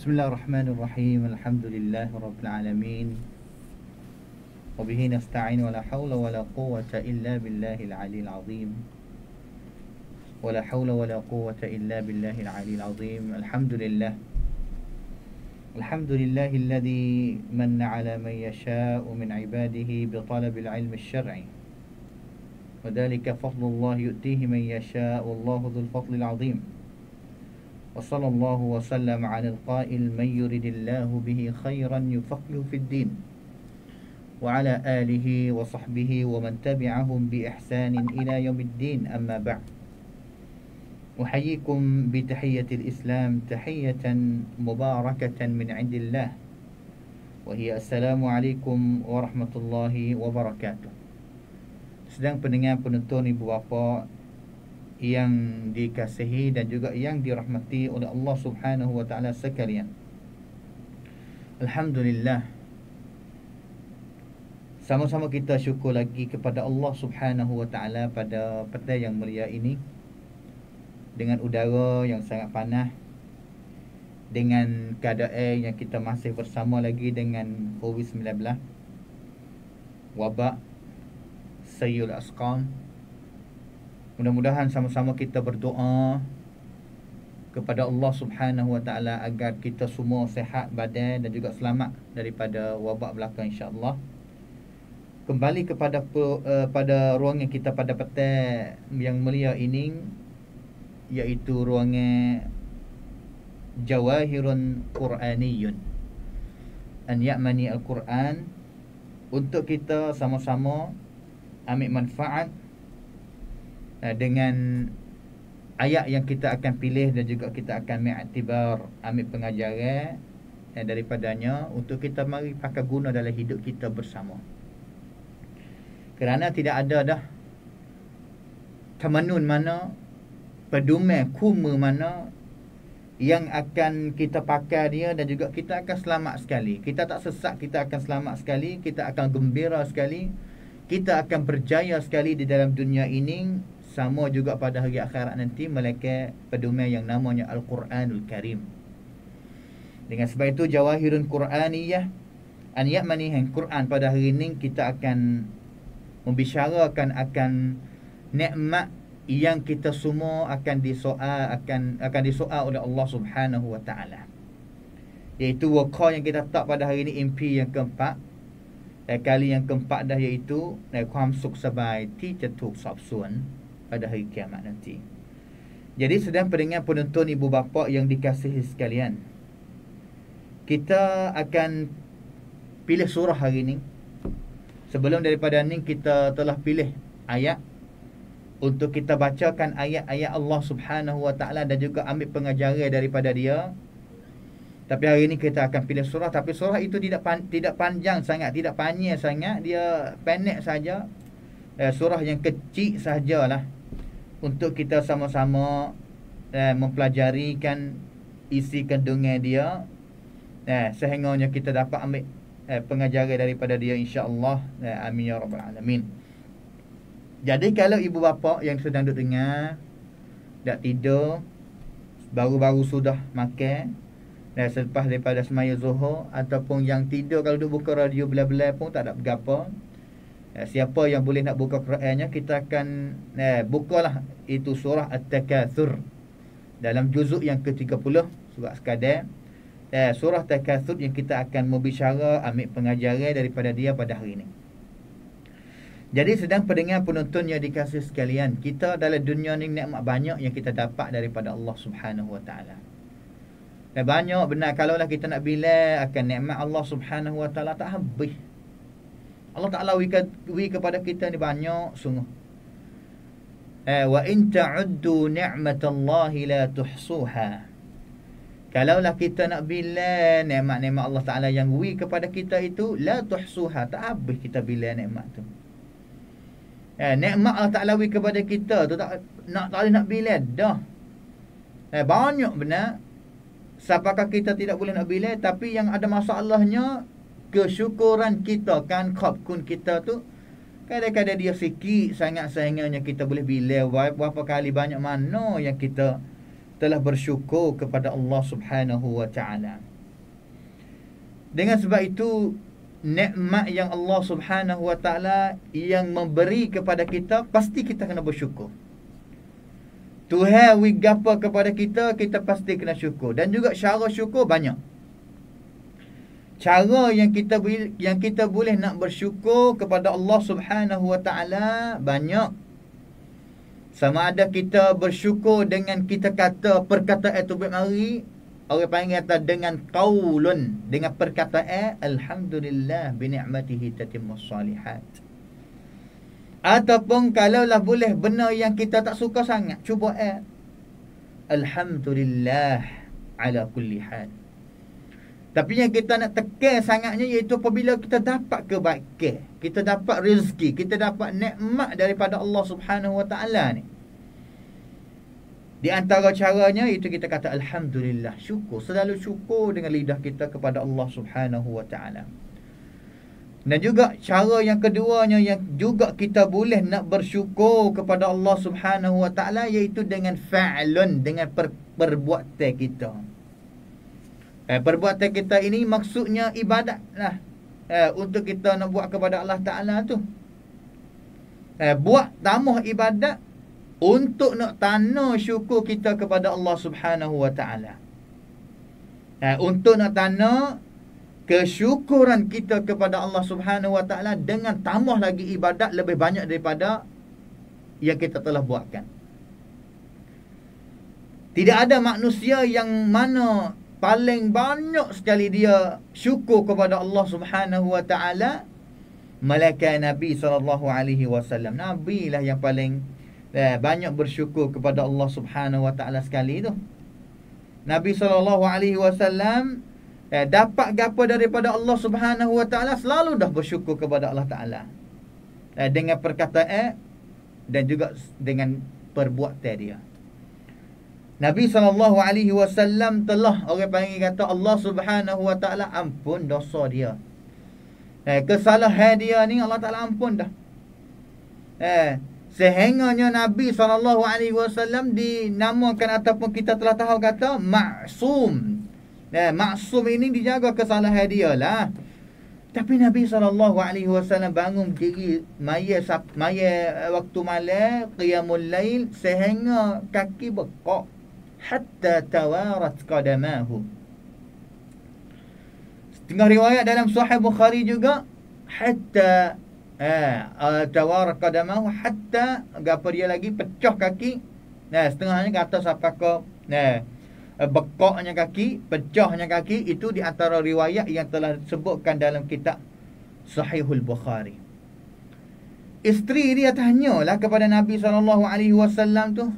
Bismillahirrahmanirrahim. Alhamdulillahi rabbil alamin. Wa bihi nasta'in wa la hawla wa la quwwata illa billahil aliyil azim. Wa la hawla wa la quwwata illa billahil aliyil azim. Alhamdulillah. Alhamdulillahi alladhi manna ala man yasha'u min ibadihi bi talabil ilmi asy-syar'i. Wa dhalika fadlullahi yu'tihi man yasha'u wallahu dzul fadlil azim. وصلى الله وسلم على القائل من يرد الله به خيرا يفقه في الدين وعلى آله وصحبه ومن تبعهم بإحسان إلى يوم الدين. أما بعد، أحييكم بتحية الإسلام تحية مباركة من عند الله، وهي السلام عليكم ورحمة الله وبركاته. Sedang pendengar penonton ibu bapa yang dikasihi dan juga yang dirahmati oleh Allah Subhanahu wa taala sekalian. Alhamdulillah, sama-sama kita syukur lagi kepada Allah Subhanahu wa taala pada petang yang mulia ini, dengan udara yang sangat panas, dengan keadaan yang kita masih bersama lagi dengan COVID-19, wabak Sayyul Asqam. Mudah-mudahan sama-sama kita berdoa kepada Allah Subhanahu wa taala agar kita semua sihat badan dan juga selamat daripada wabak belaka, insya-Allah. Kembali kepada pada ruangan kita pada petang yang mulia ini, iaitu ruangan Jawahirun Quraniyun, an ya'mani al-Quran, untuk kita sama-sama ambil manfaat dengan ayat yang kita akan pilih dan juga kita akan mengiktibar, ambil pengajaran daripadanya untuk kita mari pakai guna dalam hidup kita bersama. Kerana tidak ada dah tamanun mana, pedoman kuma mana yang akan kita pakai dia dan juga kita akan selamat sekali. Kita tak sesat, kita akan selamat sekali, kita akan gembira sekali, kita akan berjaya sekali di dalam dunia ini, sama juga pada hari akhirat nanti, melainkan pedoman yang namanya Al-Quranul Karim. Dengan sebab itu, Jawahirun Quraniyah an ya'mani Quran, pada hari ini kita akan membicarakan akan nikmat yang kita semua akan disoal oleh Allah Subhanahu wa taala, iaitu wakar yang kita tak pada hari ini, MP yang keempat. Kali yang keempat dah, iaitu ความสุขสบายที่จะถูกสอบสวนpada hari kiamat nanti. Jadi sedang pendengar penonton ibu bapa yang dikasihi sekalian, kita akan pilih surah hari ini. Sebelum daripada ni, kita telah pilih ayat untuk kita bacakan ayat-ayat Allah Subhanahu wa taala dan juga ambil pengajaran daripada dia. Tapi hari ini kita akan pilih surah, tapi surah itu tidak panjang sangat, tidak panjang sangat, dia pendek saja. Surah yang kecil sajalah, untuk kita sama-sama mempelajarikan isi kandungan dia, sehingganya kita dapat ambil pengajaran daripada dia, insya-Allah. Amin ya rabbal alamin. Jadi kalau ibu bapa yang sedang duk dengar, dak tidur, baru-baru sudah makan, selepas daripada semaya Zuhur, ataupun yang tidur kalau duk buka radio belah-belah pun tak ada berapa, siapa yang boleh nak buka Qurannya, kita akan bukalah itu surah At-Takatsur dalam juzuk yang ke-30, surah sekadar. Surah Takatsur yang kita akan membicara, ambil pengajaran daripada dia pada hari ini. Jadi sedang pendengar penonton yang dikasihi sekalian, kita dalam dunia ni nikmat banyak yang kita dapat daripada Allah Subhanahu wa taala. Banyak benar, kalaulah kita nak bilang akan nikmat Allah Subhanahu wa taala tak habis. Allah Ta'ala wi kepada kita ni banyak sungguh. Wa in ta'uddu ni'matallahi la tuhsuha. Kalaulah kita nak bilang nikmat-nikmat Allah Ta'ala yang wi kepada kita itu, la tuhsuha, tak habis kita bilang nikmat tu. Nikmat Allah Ta'ala wi kepada kita tu tak boleh nak bilang dah. Banyak benar. Siapakah kita tidak boleh nak bilang, tapi yang ada masalahnya kesyukuran kita, kan khabkun kita tu kadang-kadang dia sikit sangat, sehingganya kita boleh bilang berapa kali banyak mana yang kita telah bersyukur kepada Allah Subhanahu wa taala. Dengan sebab itu, nikmat yang Allah Subhanahu wa taala yang memberi kepada kita, pasti kita kena bersyukur. Tuhan wi gapa kepada kita, kita pasti kena syukur. Dan juga cara syukur banyak. Cara yang kita boleh nak bersyukur kepada Allah Subhanahu wa taala banyak. Sama ada kita bersyukur dengan kita kata perkataan tu baik mari, orang panggil kata dengan qaulun, dengan perkataan alhamdulillah bi ni'matihi tatimmus solihat. Ataupun kalaulah boleh benda yang kita tak suka sangat, cuba alhamdulillah ala kulli hal. Tapi yang kita nak tekan sangatnya iaitu apabila kita dapat kebaikan, kita dapat rezeki, kita dapat nikmat daripada Allah Subhanahu wa taala ni. Di antara caranya itu kita kata alhamdulillah, syukur, selalu syukur dengan lidah kita kepada Allah Subhanahu wa taala. Dan juga cara yang keduanya yang juga kita boleh nak bersyukur kepada Allah Subhanahu wa taala iaitu dengan fa'lun, dengan perbuatan kita. Perbuatan kita ini maksudnya ibadat lah. Untuk kita nak buat kepada Allah Ta'ala tu. Buat tambah ibadat untuk nak tanda syukur kita kepada Allah Subhanahu wa ta'ala. Untuk nak tanda kesyukuran kita kepada Allah Subhanahu wa ta'ala dengan tambah lagi ibadat lebih banyak daripada yang kita telah buatkan. Tidak ada manusia yang mana paling banyak sekali dia syukur kepada Allah Subhanahu wa taala melainkan Nabi SAW. Nabi lah yang paling banyak bersyukur kepada Allah Subhanahu wa taala sekali tu. Nabi SAW dapat gapo daripada Allah Subhanahu wa taala, selalu dah bersyukur kepada Allah Taala. Dengan perkataan dan juga dengan perbuatan dia. Nabi SAW telah orang panggil kata Allah Subhanahu wa taala ampun dosa dia. Kesalahan dia ni Allah Taala ampun dah. Sehingganya Nabi SAW dinamakan ataupun kita telah tahu kata maksum. Maksum ini dijaga kesalahan dia lah. Tapi Nabi SAW bangun diri maya waktu malam qiyamul lail sehingga kaki bekak hatta tawarat qadamahu. Setengah riwayat dalam Sahih Bukhari juga hatta tawarat qadamahu hatta gapo dia lagi pecah kaki. Setengahnya kata sampai ke bekaknya kaki, pecahnya kaki. Itu di antara riwayat yang telah disebutkan dalam kitab Sahihul Bukhari. Isteri dia tanyalah kepada Nabi SAW tu,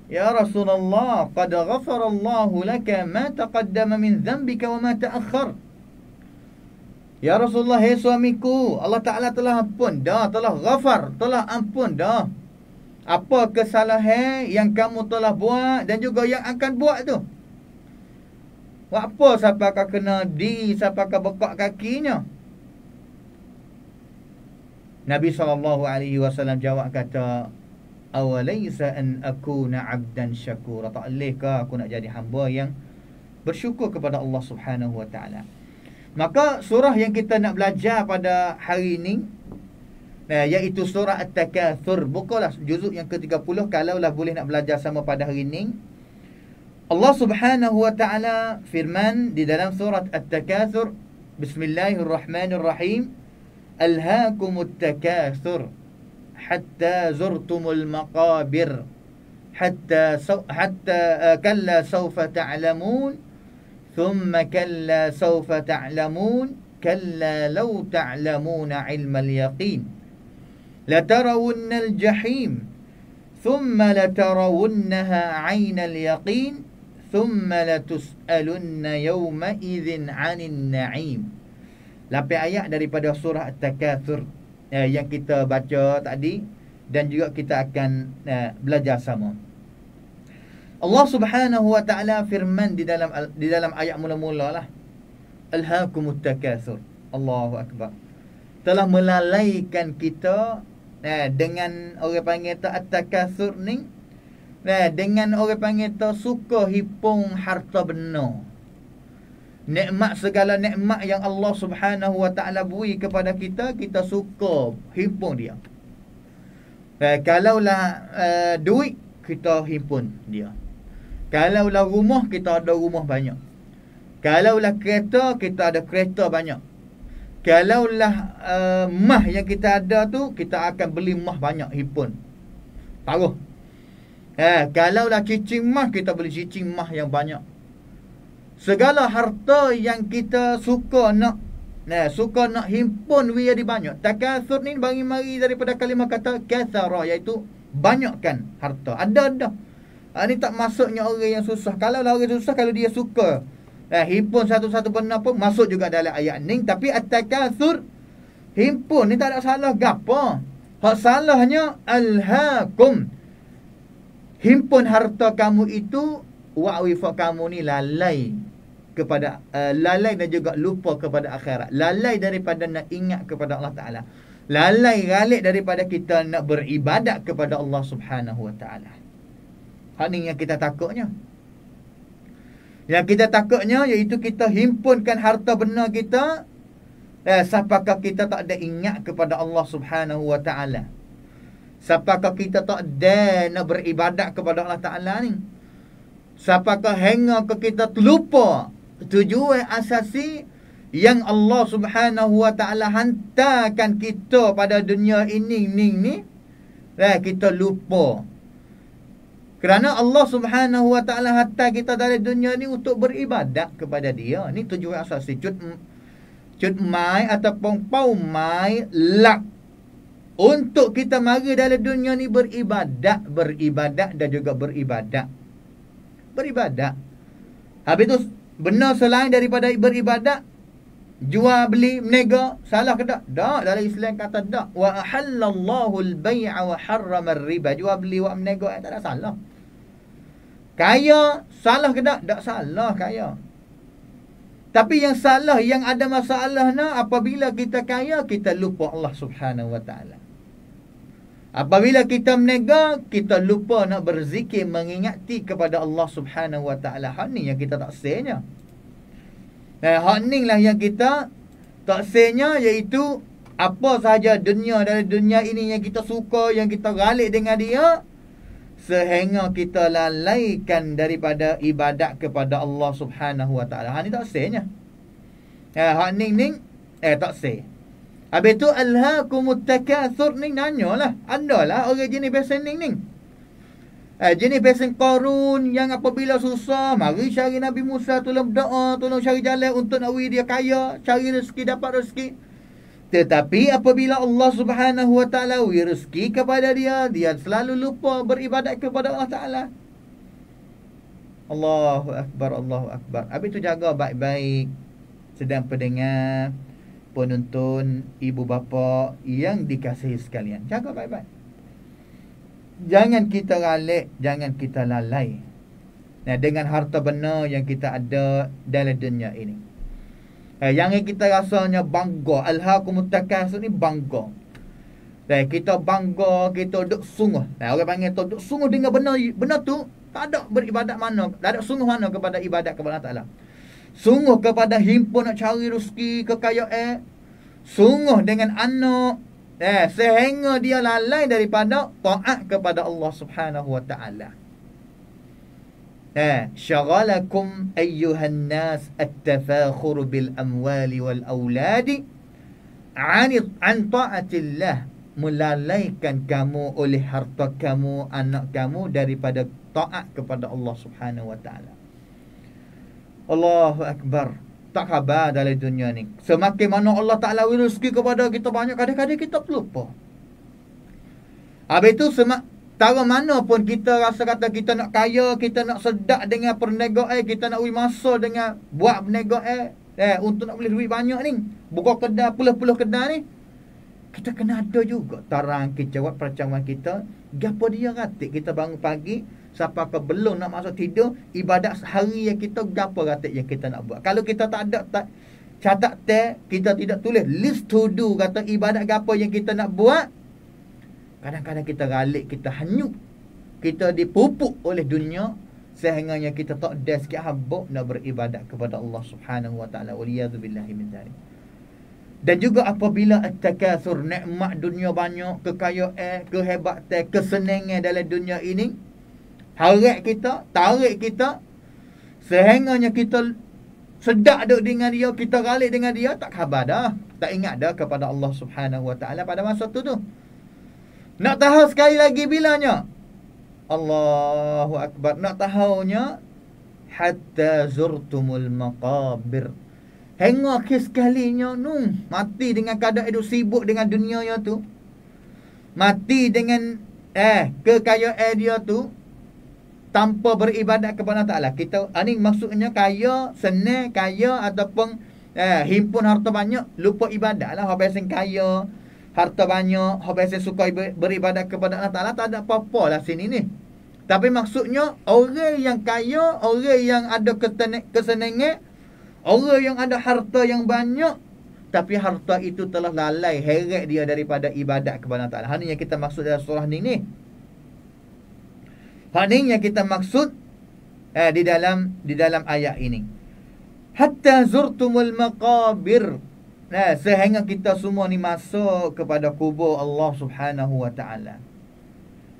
Ya Rasulullah, qad ghafarallahu laka ma taqaddama min dhanbika wa ma ta'akhkhar. Ya Rasulullah, hai suamiku, Allah Ta'ala telah ampun dah, telah ghafar, telah ampun dah apa kesalahan yang kamu telah buat dan juga yang akan buat tu. Buat apa sampai kau kena sampai kau bekak kakinya? Nabi SAW jawab kata, awalaysa an akuna 'abdan syakura. Tak lehkah aku nak jadi hamba yang bersyukur kepada Allah Subhanahu wa taala. Maka surah yang kita nak belajar pada hari ini iaitu surah At-Takatsur. Bukalah juzuk yang ke-30 kalaulah boleh nak belajar sama pada hari ini. Allah Subhanahu wa taala firman di dalam surah At-Takatsur, Bismillahirrahmanirrahim, Alhaakumut takatsur hatta zurtumul maqabir hatta kalla sawfa ta'lamun thumma kalla sawfa ta'lamun kalla law ta'lamuna 'ilmal yaqin latarawunnal jahim thumma latarawunnaha 'ainal yaqin thumma latus'alunna yawma idzin 'anin na'im. 8 ayat daripada surah At-Takatsur yang kita baca tadi dan juga kita akan belajar sama. Allah Subhanahu wa taala firman di dalam ayat mula-mula lah, Alhaakumut takatsur. Allahu akbar. Telah melalaikan kita dengan orang panggil At-Takatsur ni Dengan orang panggil tu suka hipung harta benar. Nikmat, segala nikmat yang Allah Subhanahu wa ta'ala beri kepada kita, kita suka himpun dia. Kalaulah duit, kita himpun dia. Kalaulah rumah, kita ada rumah banyak. Kalaulah kereta, kita ada kereta banyak. Kalaulah mah yang kita ada tu, kita akan beli mah banyak, himpun. Taruh. Kalaulah cicing mah, kita beli cicing mah yang banyak. Segala harta yang kita suka nak himpun dia di banyak. Takatsur ni mari daripada kalimah kata katsara, iaitu banyakkan harta. Ada. Ni tak masuknya orang yang susah. Kalau orang susah, kalau dia suka himpun satu-satu benda pun masuk juga dalam ayat ni. Tapi at-takatsur, himpun ni tak ada salah gapo. Hak salahnya alhaakum, himpun harta kamu itu, wa'wifa kamu ni lalai kepada lalai dan juga lupa kepada akhirat. Lalai daripada nak ingat kepada Allah Ta'ala. Lalai galik daripada kita nak beribadat kepada Allah Subhanahu wa ta'ala. Hal ni yang kita takutnya. Yang kita takutnya iaitu kita himpunkan harta benar kita, sampakah kita tak ada ingat kepada Allah Subhanahu wa ta'ala. Sampakah kita tak ada nak beribadat kepada Allah Ta'ala ni. Sampakah hingga ke kita terlupa tujuan asasi yang Allah Subhanahu wa ta'ala hantarkan kita pada dunia ini ni, kita lupa. Kerana Allah Subhanahu wa ta'ala hantar kita dari dunia ni untuk beribadat kepada dia. Ni tujuan asasi. Cut mai ataupun pau mai lak untuk kita mari dalam dunia ni beribadat dan juga beribadat. Habis tu benar selain daripada beribadat, jual beli berniaga, salah ke tak? Tak, dalam Islam kata tak. Wa ahallallahu al-bai'a wa harrama ar-riba. Jual beli wa berniaga tak ada salah. Kaya salah ke tak? Tak salah kaya. Tapi yang salah, yang ada masalahnya apabila kita kaya, kita lupa Allah Subhanahu wa ta'ala. Apabila kita berniaga, kita lupa nak berzikir, mengingati kepada Allah Subhanahu wa ta'ala. Hak ni yang kita tak sayanya. Hak ni lah yang kita tak sayanya, iaitu apa sahaja dunia dari dunia ini yang kita suka, yang kita galik dengan dia, sehingga kita lalaikan daripada ibadat kepada Allah Subhanahu wa ta'ala. Hak ni tak sayanya. Hak ni tak say. Habis tu alhaakumut takatsur ni nanyalah. Adalah orang jenis pesen ni. Jenis pesen Qarun yang apabila susah mari cari Nabi Musa, tolong berdoa, tolong cari jalan untuk nak dia kaya, cari rezeki, dapat rezeki. Tetapi apabila Allah Subhanahu wa ta'ala rezeki kepada dia, dia selalu lupa beribadat kepada Allah Ta'ala. Allahu Akbar, Allahu Akbar. Habis tu jaga baik-baik, sedang pendengar, penonton, ibu bapa yang dikasihi sekalian. Jaga baik-baik. Jangan kita ralik, jangan kita lalai dengan harta benar yang kita ada dalam dunia ini. Yang kita rasanya bangga. Alhaakumut takatsur ni bangga. Kita bangga, kita duk sungguh. Orang panggil tu duk sungguh dengan benar tu, tak ada beribadat mana, tak ada sungguh mana kepada ibadat kepada Allah Ta'ala. Sungguh kepada himpun nak cari rezeki, kekayaan. Sungguh dengan anak, sehingga dia lalai daripada taat kepada Allah Subhanahu wa ta'ala. Syagalakum ayyuhan nas at-tafakhur bil amwali wal auladi an ta'atillah. Melalaikan kamu oleh harta kamu, anak kamu daripada taat kepada Allah Subhanahu wa ta'ala. Allahu Akbar. Tak khabar dalam dunia ni. Semakin mana Allah Ta'ala rezeki kepada kita banyak, kadang-kadang kita pelupa. Habis tu tara mana pun kita rasa kata kita nak kaya, kita nak sedap dengan perniagaan, kita nak masa dengan buat perniagaan, untuk nak beli duit banyak ni, buka kedai, puluh-puluh kedai ni, kita kena ada juga tarang kecewat percawan kita. Gapo dia ratik kita bangun pagi sampai ke belum nak masuk tidur, ibadat sehari yang kita gapo ratik yang kita nak buat. Kalau kita tak ada catat kita tidak tulis list to do, kata ibadat gapo yang kita nak buat, kadang-kadang kita ralik, kita hanyut kita dipupuk oleh dunia sehingganya kita tak ada sikit habuk nak beribadat kepada Allah Subhanahu wa taala. Waliyadzubillahi min dzalik. Dan juga apabila at-takatsur, nikmat dunia banyak, kekayaan, kehebatan, kesenangan dalam dunia ini tarik kita sehingganya kita sedak duk dengan dia, kita galik dengan dia, tak khabar dah, tak ingat dah kepada Allah Subhanahu wa taala pada masa tu. Nak tahu sekali lagi bilanya? Allahu akbar. Nak tahunya hatta zurtumul maqabir. Hingga ke sekalinya mati dengan keadaan hidup sibuk dengan dunia nya tu. Mati dengan kekayaan dia tu tanpa beribadat kepada Allah Taala. Kita ini maksudnya kaya, senang, kaya ataupun himpun harta banyak, lupa ibadat lah. Habis kaya, harta banyak, habis suka beribadat kepada Allah Taala, tak ada apa-apa lah sini ni. Tapi maksudnya orang yang kaya, orang yang ada kesenangan, orang yang ada harta yang banyak, tapi harta itu telah lalai, heret dia daripada ibadat kepada Allah Taala. Ini yang kita maksud dalam surah ni. Ini yang kita maksud di dalam ayat ini. Hatta zurtumul maqabir. Sehingga kita semua ni masuk kepada kubur Allah Subhanahu wa taala.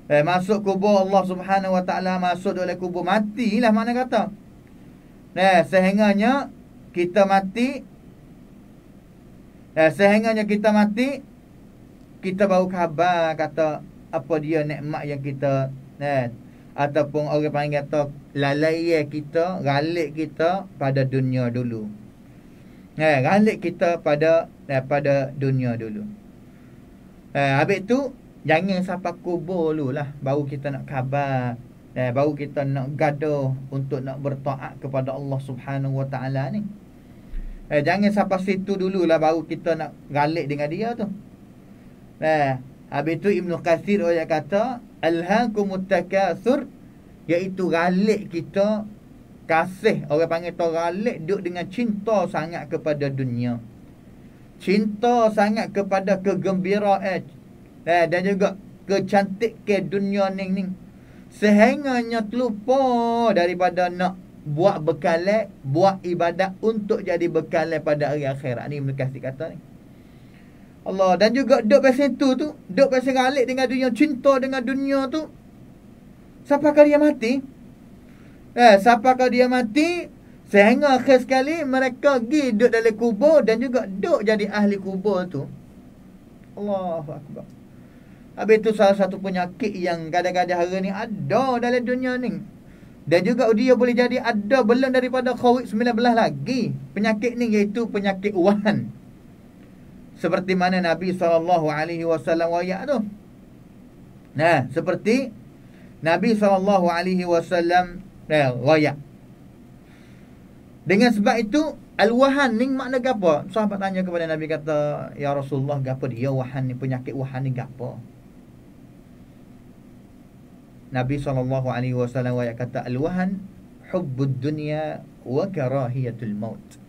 Masuk kubur Allah Subhanahu wa taala, masuk oleh kubur, matilah mana kata. Sehingganya kita mati. Sehingganya kita mati, kita baru khabar kata apa dia nikmat yang kita ataupun orang panggil kata lalai kita, galik kita pada dunia dulu. Galik kita pada dunia dulu. Habis tu jangan sampai kubur dulu lah baru kita nak khabar, baru kita nak gaduh untuk nak bertaat kepada Allah Subhanahu wa taala ni. Jangan sampai situ dululah baru kita nak galik dengan dia tu. Habis tu Ibnu Katsir dia kata alhaakumut takatsur, iaitu galik kita, kasih, orang panggil tu galik, duduk dengan cinta sangat kepada dunia, cinta sangat kepada kegembiraan dan juga kecantikan dunia ni, sehingganya terlupa daripada nak buat bekalan, buat ibadat untuk jadi bekalan pada hari akhirat. Ni Ibnu Katsir kata ni. Allah, dan juga duk pasal tu, duk pasal galik dengan dunia, cinta dengan dunia tu, siapakah dia mati? Siapakah dia mati? Sehingga akhir sekali mereka pergi duduk dalam kubur dan juga duduk jadi ahli kubur tu. Allahu akbar. Habis tu salah satu penyakit yang kadang-kadang hari ni ada dalam dunia ni. Dan juga dia boleh jadi ada belum daripada COVID-19 lagi. Penyakit ni iaitu penyakit wahan. Seperti mana Nabi SAW wayak tu. Seperti Nabi SAW wayak. Dengan sebab itu, al-wahan ni makna apa? Sahabat tanya kepada Nabi, kata, ya Rasulullah, apa dia wahan ni, penyakit wahan ni apa? Nabi SAW wayak kata, al-wahan hubbud dunya wa karahiyatul maut.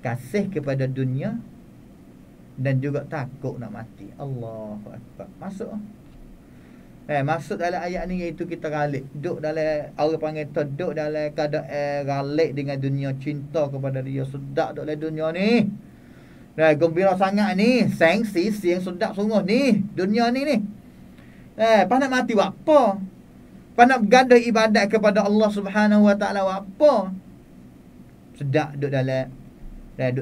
Kasih kepada dunia dan juga takut nak mati. Allahu akbar. Masuk. Masuk dalam ayat ni iaitu kita galik. Duk dalam, orang panggil tu, duk dalam keadaan galik dengan dunia, cinta kepada dia, sedap duk dalam dunia ni. Gembira sangat ni, sengsi, siang sedap sungguh ni, dunia ni. Pas nak mati buat apa? Pas nak bergaduh ibadat kepada Allah Subhanahu wa taala buat apa? Sedap duk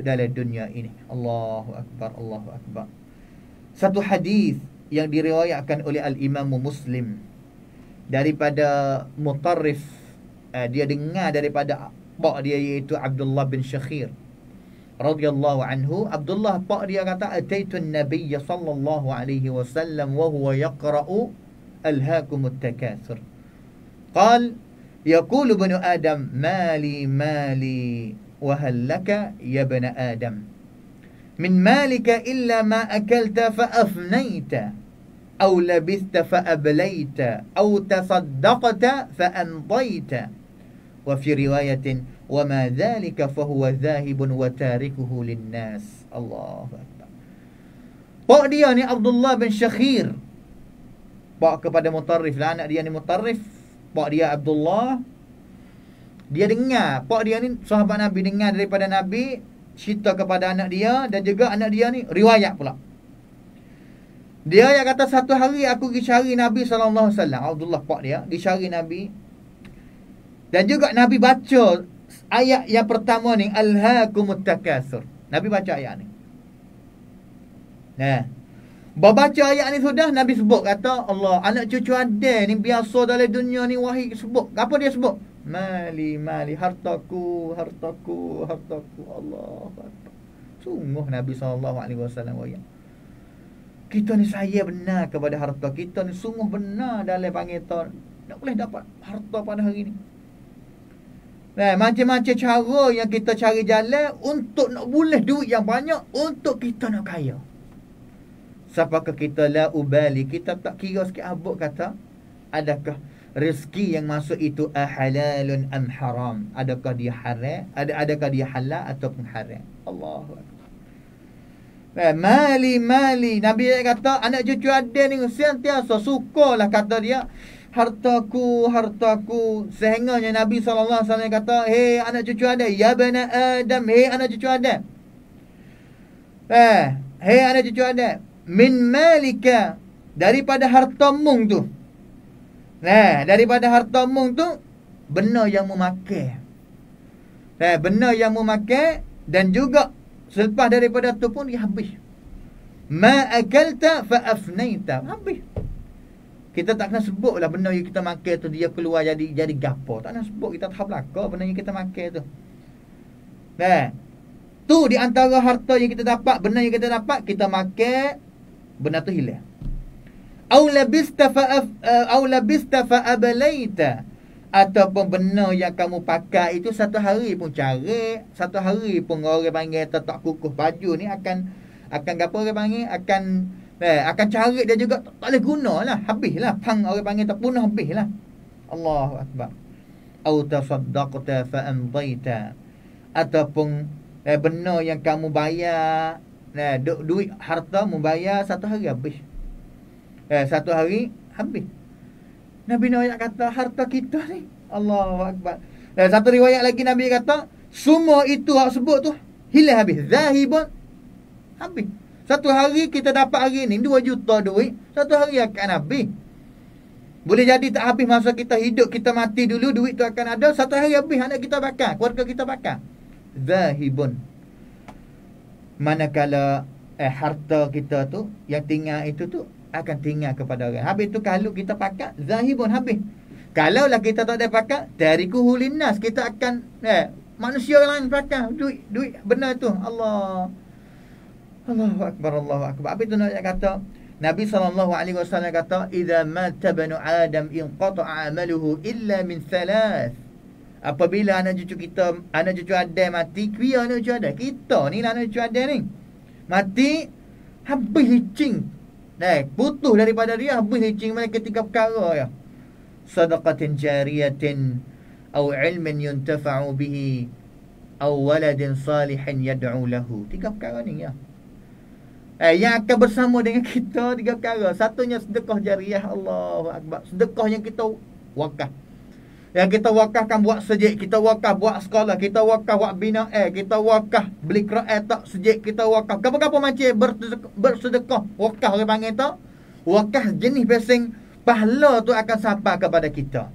dalam dunia ini. Allahu akbar, Allahu akbar. Satu hadis yang diriwayatkan oleh Al-Imam Muslim daripada Mutarrif, dia dengar daripada pak dia iaitu Abdullah bin Syakhir radhiyallahu anhu. Abdullah pak dia kata, ataitu an-nabiy sallallahu alaihi wasallam wa huwa yaqra'u alhaakumut takatsur. Qal yaqulu ibnu adam mali mali wa hal laka ya ibn adam min malika illa ma akalta fa afnayta aw labista fa ablayta aw tasaddaqta fa antayta wa fi riwayatin wa ma dhalika fa huwa dhahibun wa tarikuhu linnas. Allahu akbar. Pak dia ni Abdullah bin Syakhir, pak kepada Mutarrif lah, anak dia ni Mutarrif, pak dia Abdullah. Dia dengar, pak dia ni sahabat Nabi, dengar daripada Nabi cerita kepada anak dia, dan juga anak dia ni riwayat pula. Dia yang kata satu hari aku pergi cari Nabi SAW. Abdullah pak dia dicari Nabi. Dan juga Nabi baca ayat yang pertama ni, Alhaakumut Takatsur. Nabi baca ayat ni. Nah, baca ayat ni sudah, Nabi sebut kata, Allah, anak cucu ada ni biasa dalam dunia ni wahai sebut. Apa dia sebut? Mali, hartaku, hartaku, hartaku. Allah. Sungguh Nabi SAW ayat. Kita ni saya benar kepada harta. Kita ni sungguh benar dalam panggil tak boleh dapat harta pada hari ni. Nah, macam-macam cara yang kita cari jalan untuk nak boleh duit yang banyak, untuk kita nak kaya. Siapakah kita la ubali, kita tak kira sikit abuk kata, adakah rezeki yang masuk itu halalun am haram? Adakah dia haram? Adakah dia halal ataupun haram? Allahu akbar. Mali. Nabi kata anak cucu ada ni sentiasa sukalah kata dia, hartaku. Sehingga Nabi SAW kata, hei anak cucu ada, ya bani Adam, hei anak cucu ada. Hei anak cucu ada, min malika, daripada hartamu tu. Daripada hartamu tu, benda yang memakai. Benda yang memakai, dan juga selepas daripada tu pun dia habis. Ma akalta fa afnaita. Habis. Kita tak kena sebut lah benda yang kita makan tu dia keluar jadi gapo. Tak nak sebut, kita tak belaka benda yang kita makan tu. Tu di antara harta yang kita dapat, benda yang kita dapat, kita makan, benda tu hilang. Au labista fa ablaita. Ataupun benda yang kamu pakai itu satu hari pun cari, satu hari pun orang panggil tak kukuh baju ni akan apa orang panggil, akan cari dia juga tak boleh guna lah, habislah, pang orang panggil tak punah, habislah. Allahu akbar. Au tasaddaqta fa amdaita. Ataupun benda yang kamu bayar, duit harta membayar satu hari habis. Satu hari habis. Nabi Nuh kata harta kita ni, Allahu akbar. Dan satu riwayat lagi Nabi kata, semua itu hak sebut tu hilang habis, zahibun, habis. Satu hari kita dapat hari ni 2 juta duit, satu hari akan habis. Boleh jadi tak habis masa kita hidup, kita mati dulu, duit tu akan ada, satu hari habis, anak kita bakar, keluarga kita bakar. Zahibun. Manakala harta kita tu yang tinggal itu tu akan tinggal kepada orang. Habis tu kalau kita pakai, zahibun, habis. Kalau lah kita tak ada pakai, tarikuhu linnas, kita akan manusia lain pakai duit benda tu. Allahu akbar, Allahu akbar. Habis tu nak kata Nabi SAW kata, idza mata banu Adam inqata'a amaluhu illa min thalath. Apabila anak cucu Adam mati, kira anak cucu Adam, kita ni lah anak cucu Adam ni mati, habis licin. Putus daripada dia, habis licin mana ketika perkara ya. Sadaqatin jariyatin au ilmin yuntafa'u bihi au waladin salihin yad'u lahu. 3 perkara ni ya. Yang akan bersama dengan kita 3 perkara. Satunya sedekah jariah, Allahu akbar. Sedekah yang kita wakaf. Yang kita wakafkan buat sejid, kita wakaf buat sekolah, kita wakaf buat bina kita wakaf beli Quran tak sejid, kita wakaf apa-apa macam bersedekah. Wakaf orang panggil tu wakaf jenis pesing pahala tu akan sampai kepada kita.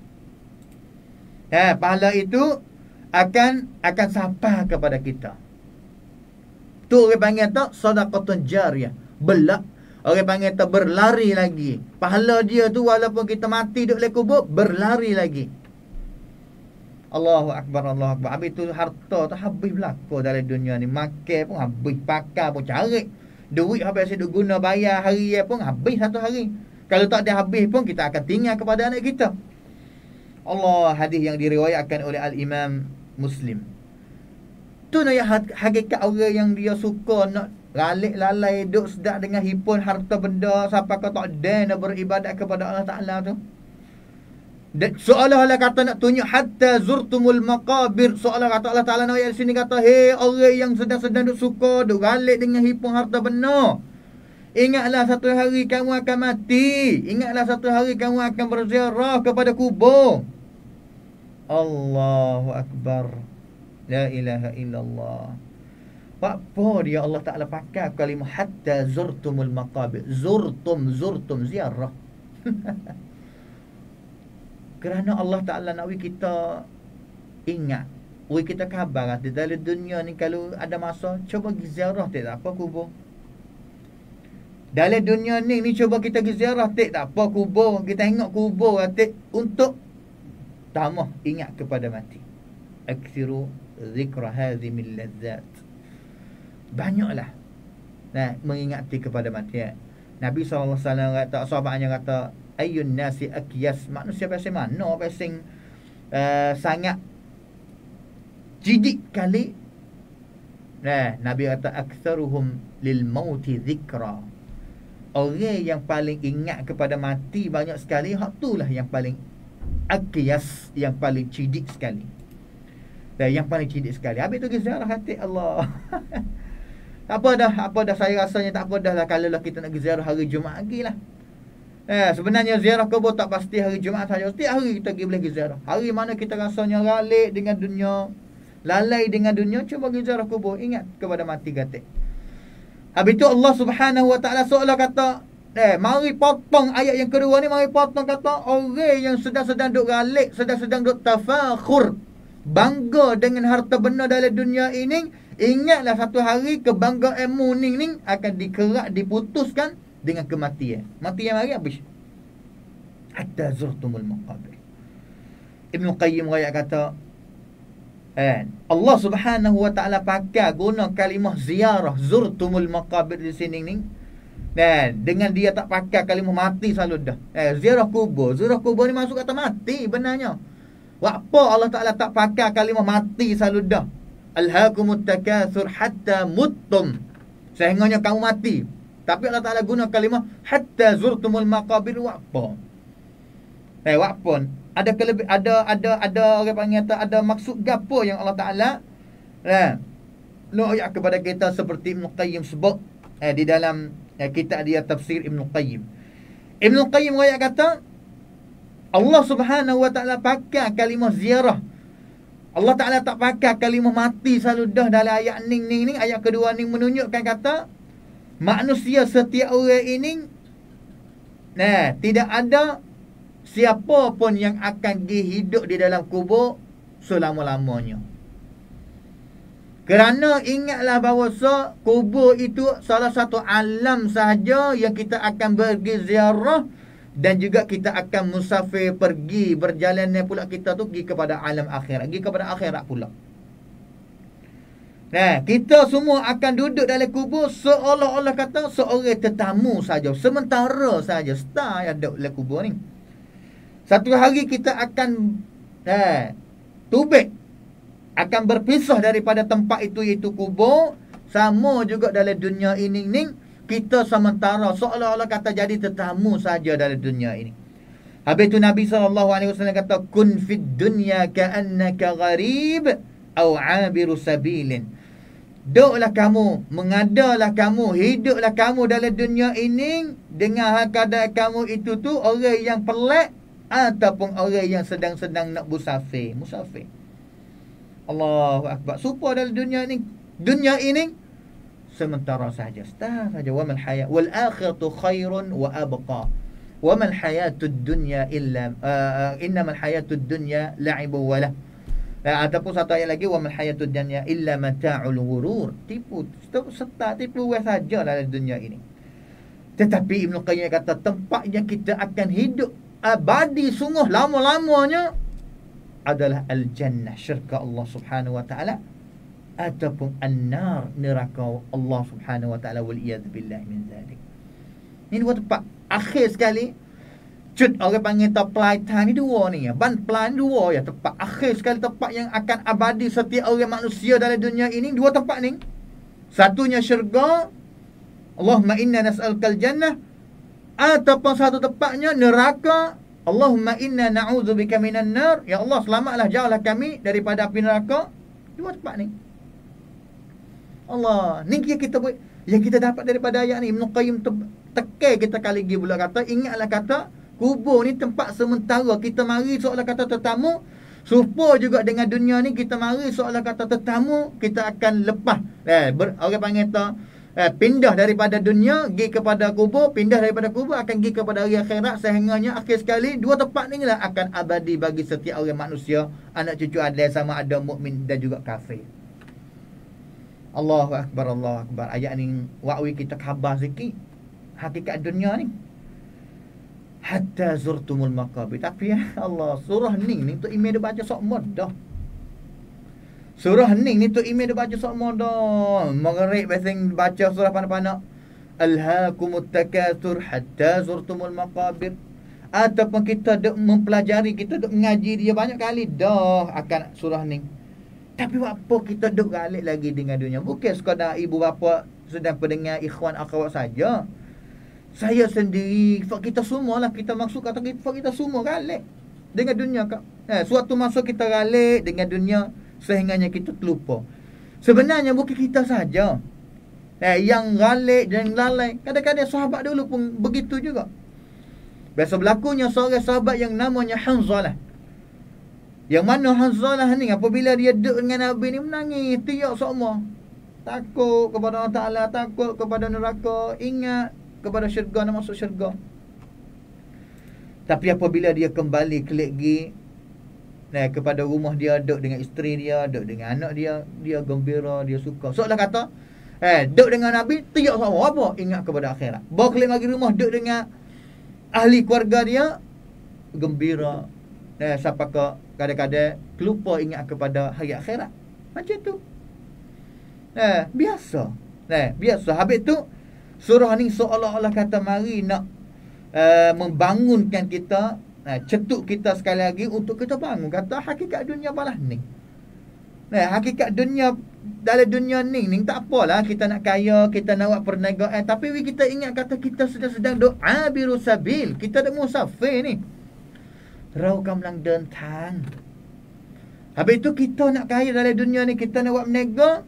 Pahala itu akan sampai kepada kita. Tu orang panggil tu sedekah jariyah. Belak orang panggil tu berlari lagi. Pahala dia tu walaupun kita mati duduk dalam kubur, berlari lagi. Allahu akbar, Allahu akbar. Habis tu harta tu habis belaka dalam dunia ni. Makan pun habis, pakai pun cari. Duit habis asyik guna bayar hari pun habis satu hari. Kalau tak ada habis pun kita akan tinggal kepada anak kita. Allah, hadis yang diriwayatkan oleh Al-Imam Muslim. Tu nak hakikat orang yang dia suka nak lalik-lalai duk sedap dengan hipun harta benda sampai kau tak ada nak beribadat kepada Allah Ta'ala tu. Seolah-olah kata nak tunjuk hatta zurtumul maqabir. Seolah kata Allah Ta'ala nak ayat sini kata, hei orang yang sedang-sedang duk suka duk galik dengan hipung harta benda, Ingatlah satu hari kamu akan mati. Ingatlah satu hari kamu akan berziarah kepada kubur. Allahu Akbar. La ilaha illallah. Apa dia Allah Ta'ala pakai kalimah hatta zurtumul maqabir. Zurtum ziarah. Kerana Allah Ta'ala nak kita ingat, kita khabar di dalam dunia ni kalau ada masa cuba pergi ziarah tak apa kubur. Dalam dunia ni cuba kita pergi ziarah tak apa kubur. Kita tengok kubur untuk tambah ingat kepada mati. Aksiru zikra hazimil lazzat. Banyaklah mengingati kepada mati. Nabi SAW kata, sahabatnya kata, ayyun nasi akyas, manusia pasal mana pasal sangat jidik kali. Nabi kata aktsaruhum lil mauti zikra. Orang yang paling ingat kepada mati banyak sekali, hak itulah yang paling akyas, yang paling cidik sekali. Yang paling cidik sekali. Habis tu ziarah hati Allah. Apa dah saya rasanya tak apa dah lah kalau lah kita nak ziarah hari Jumaat lagi lah. Sebenarnya ziarah kubur tak pasti hari Jumaat saja. Setiap hari kita boleh pergi ziarah. Hari mana kita rasanya ralik dengan dunia, lalai dengan dunia, cuba pergi ziarah kubur, ingat kepada mati kata. Habis tu Allah Subhanahu Wa Taala seolah kata, mari potong ayat yang kedua ni, mari potong kata orang yang sedang-sedang duk ralik, sedang-sedang duk tafakhur, bangga dengan harta benda dalam dunia ini, ingatlah satu hari kebanggaanmu ni akan dikerak, diputuskan dengan kematian. Matian mari habis. Hatta zurtumul maqabir. Ibn Qayyim raya kata, Allah Subhanahu Wa Taala pakai guna kalimah ziarah zurtumul maqabir di sini ni. Dengan dia tak pakai kalimah mati selalu dah. Ziarah kubur ni masuk kata mati benarnya. Apa Allah Taala tak pakai kalimah mati selalu dah. Alhaakumut takatsur hatta muttum. Sehingganya kamu mati. Tapi Allah Taala guna kalimah hatta zurtumul maqabir. Apa? Apa? Ada orang panggil ada maksud gapo yang Allah Taala ayat kepada kita seperti Ibn Qayyim sebut di dalam kitab dia tafsir Ibn Qayyim. Ibn Qayyim ayat kata Allah Subhanahu Wa Taala pakai kalimah ziarah. Allah Taala tak pakai kalimah mati selalu dah dalam ayat ni ayat kedua ni menunjukkan kata manusia setiap orang ini tidak ada siapa pun yang akan hidup di dalam kubur selama-lamanya. Kerana ingatlah bahawa kubur itu salah satu alam sahaja yang kita akan pergi ziarah, dan juga kita akan musafir pergi berjalan pula kita tu pergi kepada alam akhirat, pergi kepada akhirat pula. Kita semua akan duduk dalam kubur seolah-olah kata seorang tetamu saja, sementara saja, stay ada dalam kubur ni. Satu hari kita akan tubik, akan berpisah daripada tempat itu, iaitu kubur. Sama juga dalam dunia ini ni, kita sementara seolah-olah kata jadi tetamu saja dalam dunia ini. Habis tu Nabi SAW kata, kun fid dunya ka'annaka gharib au 'abiru sabilin. Duduklah kamu, mengadalah kamu, hiduplah kamu dalam dunia ini dengan keadaan kamu itu tu orang yang pelik ataupun orang yang sedang-sedang nak musafir. Allahu Akbar. Supaya dalam dunia ini sementara saja, setahun saja. Wa mal hayat wal akhiratu khairun wa abqa. Wa mal hayatud dunya illa innamal hayatud dunya la'ibun wa lah. Ataupun satu ayat lagi, wa mal hayatud dunya illa mata'ul ghurur. Tipu saja dalam dunia ini. Tetapi Ibn Qayyim kata tempat yang kita akan hidup abadi sungguh lama-lamanya adalah al-jannah, syurga Allah Subhanahu Wa Taala, ataupun an-nar, neraka Allah Subhanahu Wa Taala, wal iyad billah min zalik. Ini dua tempat akhir sekali. Orang panggil supply time ni dua ni, ban plan dua ya, tempat akhir sekali, tempat yang akan abadi setiap orang manusia dalam dunia ini. Dua tempat ni, satunya syurga, Allahumma inna nas'alukal jannah, ataupun satu tempatnya neraka, Allahumma inna na'udzubika minan nar, ya Allah selamatlah, jauhlah kami daripada api neraka. Dua tempat ni. Allah, ni kita Yang kita dapat daripada ayat ni, Ibn Qayyim tekan kita kali lagi pula kata, ingatlah kata, kubur ni tempat sementara. Kita mari seolah kata tetamu. Serupa juga dengan dunia ni, kita mari seolah kata tetamu, kita akan lepas. Orang panggil tu, pindah daripada dunia, pergi kepada kubur, pindah daripada kubur, akan pergi kepada hari akhirat. Sehingganya akhir sekali, dua tempat ni lah akan abadi bagi setiap orang manusia, anak cucu Adam, sama ada mukmin dan juga kafir. Allahu Akbar, Allahu Akbar. Ayat ni wakwi kita khabar sikit hakikat dunia ni. Hatta zurtumul maqabir. Tapi ya Allah, surah ni tu email dia baca sok mudah. Surah ni tu email dia baca sok mudah. Maghrib basing baca surah pandai-pandai. Alhaakumut takatsur hatta zurtumul maqabir. Ataupun kita duk mempelajari, kita duk mengaji dia banyak kali dah akan surah ni. Tapi apa kita duk galik lagi dengan dunia? Bukan sekadar ibu bapa sedang pendengar, ikhwan akhwat saja. Saya sendiri, kita semua lah, kita maksud kata kita semua galik dengan dunia. Suatu masa kita galik dengan dunia sehingganya kita terlupa. Sebenarnya bukan kita saja yang galik dan lalai. Kadang-kadang sahabat dulu pun begitu juga. Biasa berlakunya seorang sahabat yang namanya Hanzalah. Yang mana Hanzalah ni apabila dia duduk dengan Nabi ni menangis, tiap semua. Takut kepada Allah Ta'ala, takut kepada neraka, ingat kepada syurga, nak masuk syurga. Tapi apabila dia kembali keligi kepada rumah dia, duduk dengan isteri dia, duduk dengan anak dia, dia gembira, dia suka. Seolah kata duduk dengan Nabi, tiap semua apa? Ingat kepada akhirat. Bawa kelip lagi rumah, duduk dengan ahli keluarga dia, gembira. Sampai ke kadang-kadang lupa ingat kepada hari akhirat. Macam tu. Biasa. Biasa. Habis tu surah ni seolah-olah kata mari nak membangunkan kita, cetuk kita sekali lagi untuk kita bangun. Kata hakikat dunia balas ni. Hakikat dunia, dalam dunia ni tak apalah kita nak kaya, kita nak buat perniagaan, tapi kita ingat kata kita sedang doa biru sabil. Kita dah musafir ni. เรากำลังเดินทาง Habis itu kita nak kaya dalam dunia ni, kita nak buat berniaga,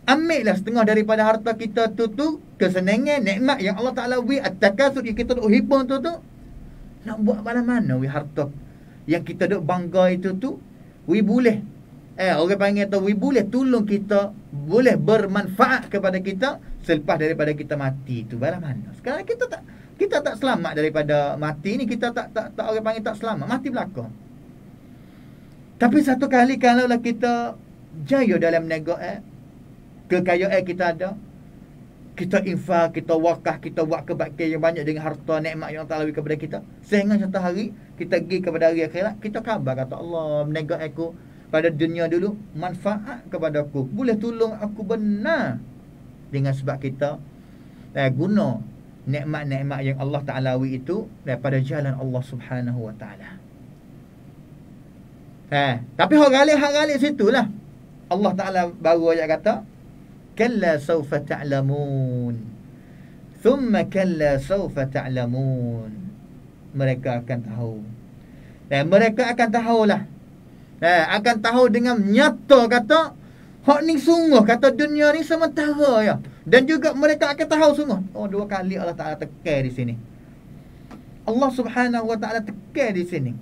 ambillah setengah daripada harta kita tu kesenangan, nikmat yang Allah Ta'ala beri, at-takatsur yang kita duk hibur tu nak buat mana-mana harta yang kita duk bangga itu tu, boleh orang panggil tu, boleh tolong kita, boleh bermanfaat kepada kita selepas daripada kita mati tu. Mana-mana sekarang kita tak selamat daripada mati ni, kita tak orang panggil tak selamat, mati belakang. Tapi satu kali kalaulah kita jaya dalam berniaga, kekayaan kita ada, kita infak, kita wakaf, kita buat kebaikan yang banyak dengan harta nikmat yang Allah beri kepada kita, sehingga satu hari kita pergi kepada hari akhirat, kita khabar kata Allah, berniaga aku pada dunia dulu manfaat kepada aku, boleh tolong aku benar, dengan sebab kita guna nikmat-nikmat yang Allah Ta'ala beri itu daripada jalan Allah Subhanahu Wa Ta'ala. Tapi hak galik situlah Allah Ta'ala baru ayat kata kalla sawfa ta'lamun, thumma kalla sawfa ta'lamun. Mereka akan tahu, mereka akan tahulah, akan tahu dengan nyata kata hak ni sungguh, kata dunia ni sementara ya. Dan juga mereka akan tahu sungguh. Dua kali Allah Ta'ala tekan di sini. Allah Subhanahu Wa Ta'ala tekan di sini,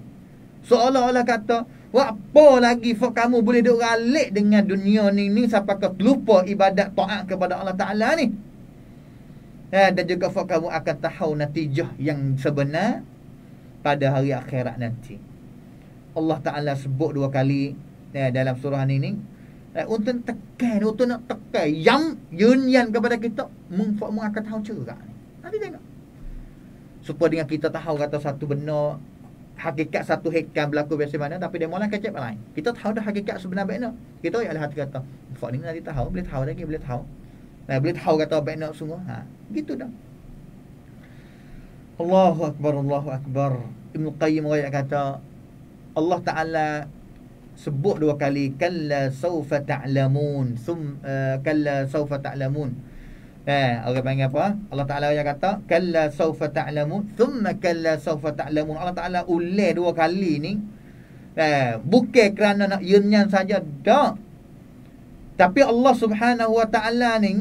seolah-olah kata apa lagi fak kamu boleh duk ralik dengan dunia ni sampai ke lupa ibadat taat kepada Allah Ta'ala ni. Dan juga fak kamu akan tahu natijah yang sebenar pada hari akhirat nanti. Allah Ta'ala sebut dua kali dalam surah ni untuk tekan, untuk nak tekan yang yunyan kepada kita, mu akan tahu cerak ni. Nanti tengok. Supaya dengan kita tahu kata satu benda, hakikat satu hikam berlaku biasa mana, tapi dia malah kecap lain. Kita tahu dah hakikat sebenar baik nak. Kita ialah hati kata, fak ni nanti tahu, boleh tahu lagi, boleh tahu. Boleh tahu kata baik nak sungguh. Gitu dah. Allahu Akbar, Allahu Akbar. Ibn Qayyim kata Allah Ta'ala sebut dua kali kalla sawfa ta'lamun, kalla sawfa ta'lamun. Orang panggil apa? Allah Ta'ala yang kata kalla sawfa ta'lamun, thumma kalla sawfa ta'lamun. Allah Ta'ala ulang dua kali ni, bukan kerana nak yunyan saja, tak. Tapi Allah Subhanahu Wa Ta'ala ni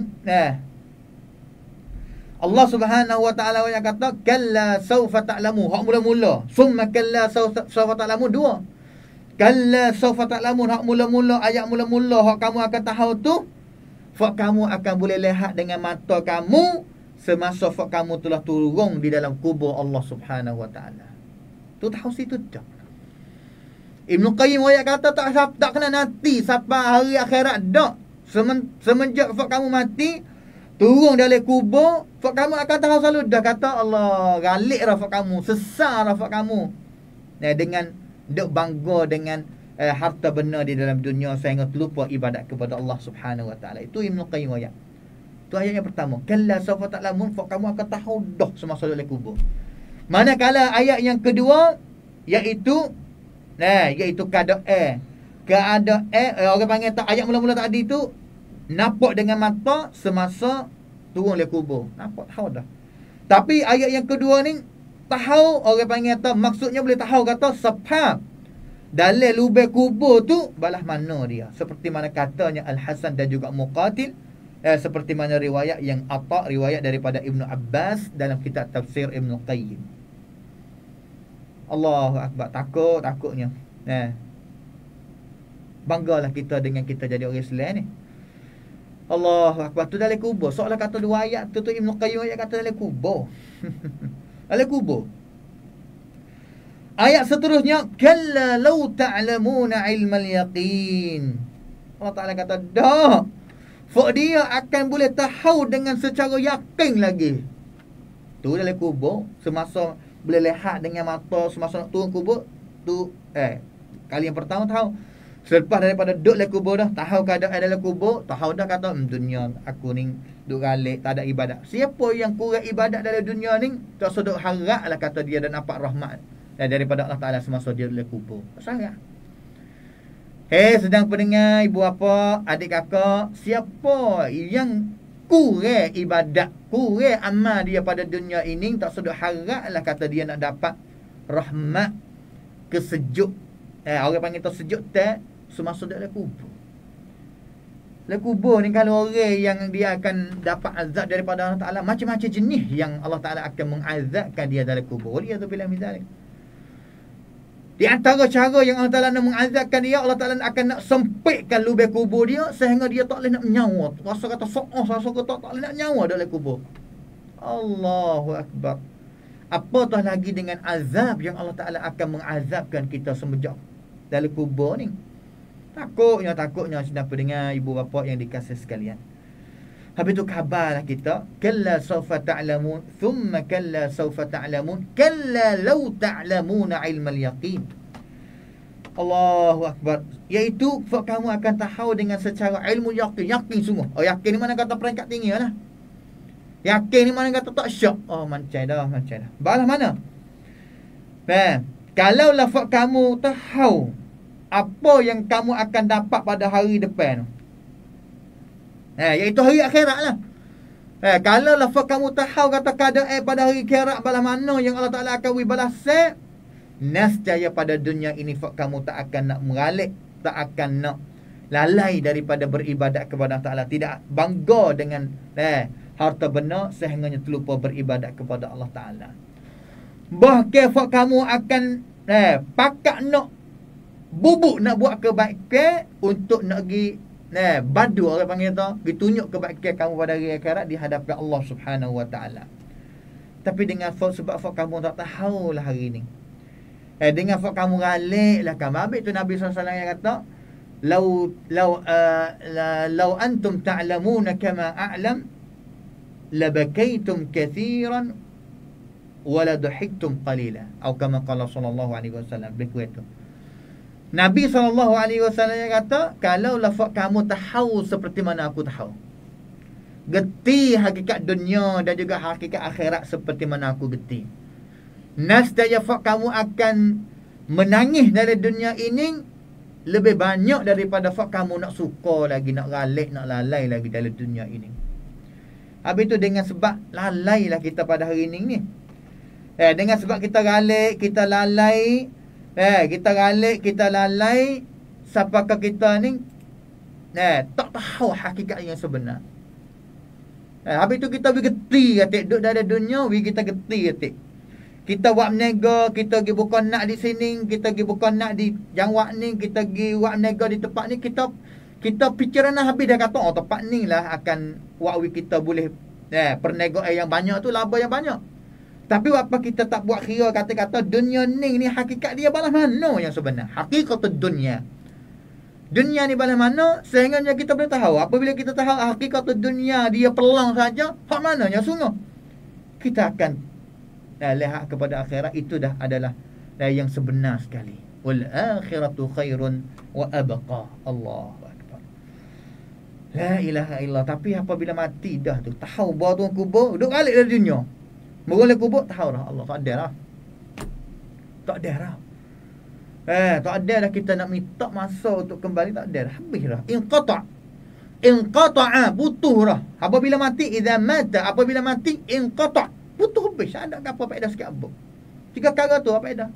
Allah Subhanahu wa taala yang kata kalla saufa ta'lamu, hak mula-mula. Summa kalla saufa ta'lamu, dua. Kalla saufa ta'lamun, hak mula-mula, ayat mula-mula hak kamu akan tahu tu, hak kamu akan boleh lihat dengan mata kamu semasa hak kamu telah turun di dalam kubur Allah Subhanahu wa taala. Tu tahu situ dah. Ibn Qayyim ayat kata tak kena nanti sampai hari akhirat dak. Semenjak hak kamu mati turun dari kubur, hak kamu akan tahu selalu dah. Kata Allah, galik dah hak kamu, sesar dah hak kamu. Dengan duk bangga dengan harta benda di dalam dunia sehingga terlupa ibadat kepada Allah Subhanahu wa taala. Itu Ibn Qayyim ayat. Tu ayat yang pertama. Kalla sawfa ta'lamun, hak kamu akan tahu dah semasa dalam kubur. Manakala ayat yang kedua iaitu keadaan orang panggil tak, ayat mula-mula tadi tu nampak dengan mata semasa turun le kubur, nampak tahu dah. Tapi ayat yang kedua ni tahu, orang panggil tak, maksudnya boleh tahu kata sebab dalam lubang kubur tu balah mana dia, seperti mana katanya Al-Hasan dan juga Muqatil, seperti mana riwayat yang riwayat daripada Ibnu Abbas dalam kitab tafsir Ibnu Qayyim. Allahu Akbar, takutnya. Banggalah kita dengan kita jadi orang Islam ni. Allahu Akbar, tu dalam kubur. Soalan kata dua ayat tu Ibn Qayyim ayat kata dalam kubur. Dalam kubur. Ayat seterusnya, kalla law ta'lamuna ilmal yaqin. Allah Ta'ala kata dah, fak dia akan boleh tahu dengan secara yakin lagi. Tu dalam kubur, semasa boleh lihat dengan mata semasa nak turun kubur tu, kali yang pertama tahu. Selepas daripada duduk dalam kubur dah, tahu keadaan dalam kubur, tahu dah kata dunia aku ni duduk galik, tak ada ibadat. Siapa yang kurang ibadat dalam dunia ni, tak seduk harap lah kata dia dan dapat rahmat daripada Allah Ta'ala semasa dia dalam kubur. Sangat. Sedang pendengar, ibu bapa, adik kakak, siapa yang kurang ibadat, kurang amal dia pada dunia ini, tak sedut harap lah kata dia nak dapat rahmat, kesejuk, orang panggil tu sejuk tak semasa dalam kubur. Dalam kubur ni kalau orang yang dia akan dapat azab daripada Allah Ta'ala, macam-macam jenis yang Allah Ta'ala akan mengazabkan dia dalam kubur. Dia tu bila misalnya di antara cara yang Allah Ta'ala nak mengazabkan dia, Allah Ta'ala akan nak sempitkan lubang kubur dia sehingga dia tak boleh nak menyawa. Rasa kata rasa kata tak boleh nak nyawa dalam kubur. Allahu Akbar. Apatah lagi dengan azab yang Allah Ta'ala akan mengazabkan kita semenjak dalam kubur ni. Takutnya sedang pendengar ibu bapa yang dikasihi sekalian. Habis tu khabarlah kita, kalla sawfa ta'lamun, thumma kalla sawfa ta'lamun, kalla law ta'lamuna ilmal yaqin. Allahu Akbar. Iaitu kamu akan tahu dengan secara ilmu yakin sungguh. Yakin ni mana kata peringkat tinggi lah. Yakin ni mana kata tak syak. Mancai dah. Balah mana? Kalau lafaz kamu tahu apa yang kamu akan dapat pada hari depan, iaitu hari akhirat lah. Kalau lafaz kamu tahu kata keadaan pada hari akhirat balah mana yang Allah Ta'ala akan balas, nescaya pada dunia ini kamu tak akan nak meralik, tak akan nak lalai daripada beribadat kepada Allah Ta'ala, tidak bangga dengan harta benda sehingga terlupa beribadat kepada Allah Ta'ala. Bahkan kamu akan pakak nak bubuk nak buat kebaikan untuk nak pergi badu, orang panggil tu, ditunjuk kebaikan kamu pada hari akhirat di hadapan Allah Subhanahu wa taala. Tapi dengan sebab kamu tak tahu lah hari ni, dengan kamu ralik lah kamu. Habis tu Nabi SAW yang kata, law antum ta'lamuna kama a'lam labakaitum kathiran wa la dhahiktum qalila, atau kama qala sallallahu alaihi wasallam. Begitu Nabi SAW yang kata, kalau lafaz kamu tahu seperti mana aku tahu, geti hakikat dunia dan juga hakikat akhirat seperti mana aku geti, nescaya kamu akan menangis dari dunia ini lebih banyak daripada kamu nak suka lagi, nak ralik, nak lalai lagi dalam dunia ini. Habis tu dengan sebab lalai lah kita pada hari ini ni. Dengan sebab kita ralik, kita lalai, kita lalai, siapakah kita ni tak tahu hakikat yang sebenar. Habis tu kita pergi geti katik. Duduk dalam dunia, kita geti katik. Kita buat menega, kita pergi buka nak di sini, kita pergi buka nak di jangwak ni, kita pergi buat menega di tempat ni, kita pikiran habis dah kata, tempat ni lah akan wakwi kita boleh perniagaan yang banyak tu, laba yang banyak. Tapi apa kita tak buat kira kata-kata dunia ni hakikat dia balas mana yang sebenar? Hakikat dunia. Dunia ni balas mana? Sehingga kita boleh tahu. Apabila kita tahu hakikat dunia dia pelang saja, hak mana yang sungguh? Kita akan lihat kepada akhirat, itu dah adalah yang sebenar sekali. Wal akhiratu khairun wa abqa. Allahu akbar. La ilaha illallah. Tapi apabila mati dah tu, tahu bahawa tuan kubur, duduk balik dari dunia. Mula kubur, tahu dah Allah tak ada dah. Tak ada dah. Tak ada dah kita nak minta masa untuk kembali, tak ada dah. Habis dah. Inqata'a, putuh dah. Apabila mati, idza mata, apabila mati, inqata', putuh habis. Ada apa faedah sikit apa? 3 perkara tu apa faedah?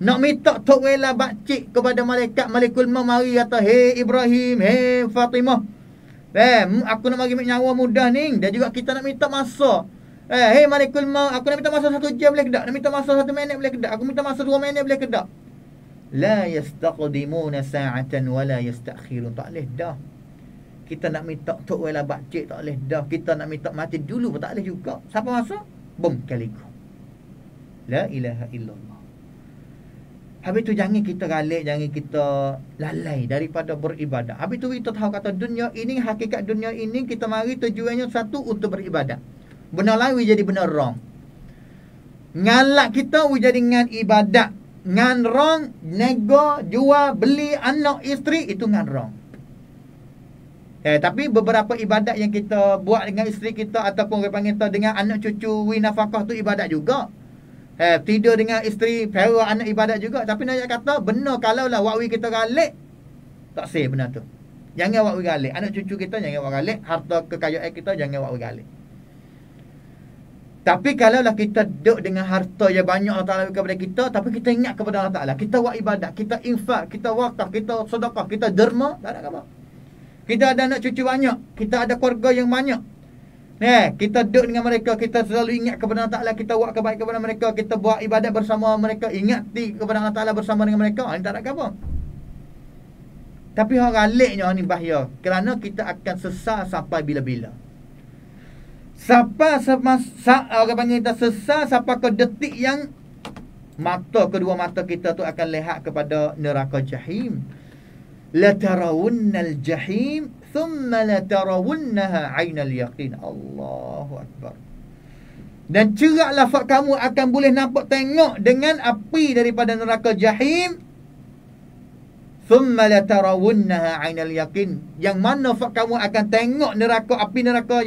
Nak minta tok wela bakcik kepada malaikat, Malikul Maut mari kata, "Hei Ibrahim, hei Fatimah, aku nak bagi nyawa mudah ni." Dan juga kita nak minta masa. Hei Malikul Maut, aku nak minta masa 1 jam boleh ke tak? Nak minta masa 1 minit boleh ke tak? Aku minta masa 2 minit boleh ke tak? La yastaqdimuna sa'atan wa la yastakhirun. Tak boleh dah. Kita nak minta tok wala bakcik, tak boleh dah. Kita nak minta mati dulu pun tak boleh juga. Siapa masa? Bom kaliku. La ilaha illallah. Habis tu jangan kita galik, jangan kita lalai daripada beribadah. Habis tu kita tahu kata dunia ini, hakikat dunia ini kita mari tujuannya satu untuk beribadah. Benar lain jadi benar wrong. Ngalak kita jadi ngan ibadat. Ngan wrong, nego, jual, beli anak, isteri, itu ngan wrong. Tapi beberapa ibadat yang kita buat dengan isteri kita ataupun orang panggil dengan anak cucu, winafakah tu ibadat juga. Tidur dengan isteri, para anak ibadat juga. Tapi nak kata benar kalau lah wakwi kita galik, tak sah benar tu. Jangan wakwi galik. Anak cucu kita jangan wakwi galik. Harta kekayaan kita jangan wakwi galik. Tapi kalaulah kita duduk dengan harta yang banyak Allah Ta'ala kepada kita, tapi kita ingat kepada Allah Ta'ala, kita buat ibadat, kita infak, kita wakaf, kita sedekah, kita derma, tak ada apa. Kita ada anak cucu banyak, kita ada keluarga yang banyak. Kita duduk dengan mereka, kita selalu ingat kepada Allah Ta'ala, kita buat kebaikan kepada mereka, kita buat ibadat bersama mereka, ingati kepada Allah Ta'ala bersama dengan mereka. Ini tak ada apa. Tapi orang galiknya ni bahaya, kerana kita akan sesal sampai bila-bila. Orang panggil kita sesal sampai ke detik yang kedua mata kita tu akan lihat kepada neraka jahim. La tarawunnal jahim thumma la tarawunnaha 'ainal yaqin. Allahu akbar. Dan ceraklah kamu akan boleh nampak tengok dengan api daripada neraka jahim. Thumma la tarawunnaha 'ainal yaqin. Yang mana kamu akan tengok api neraka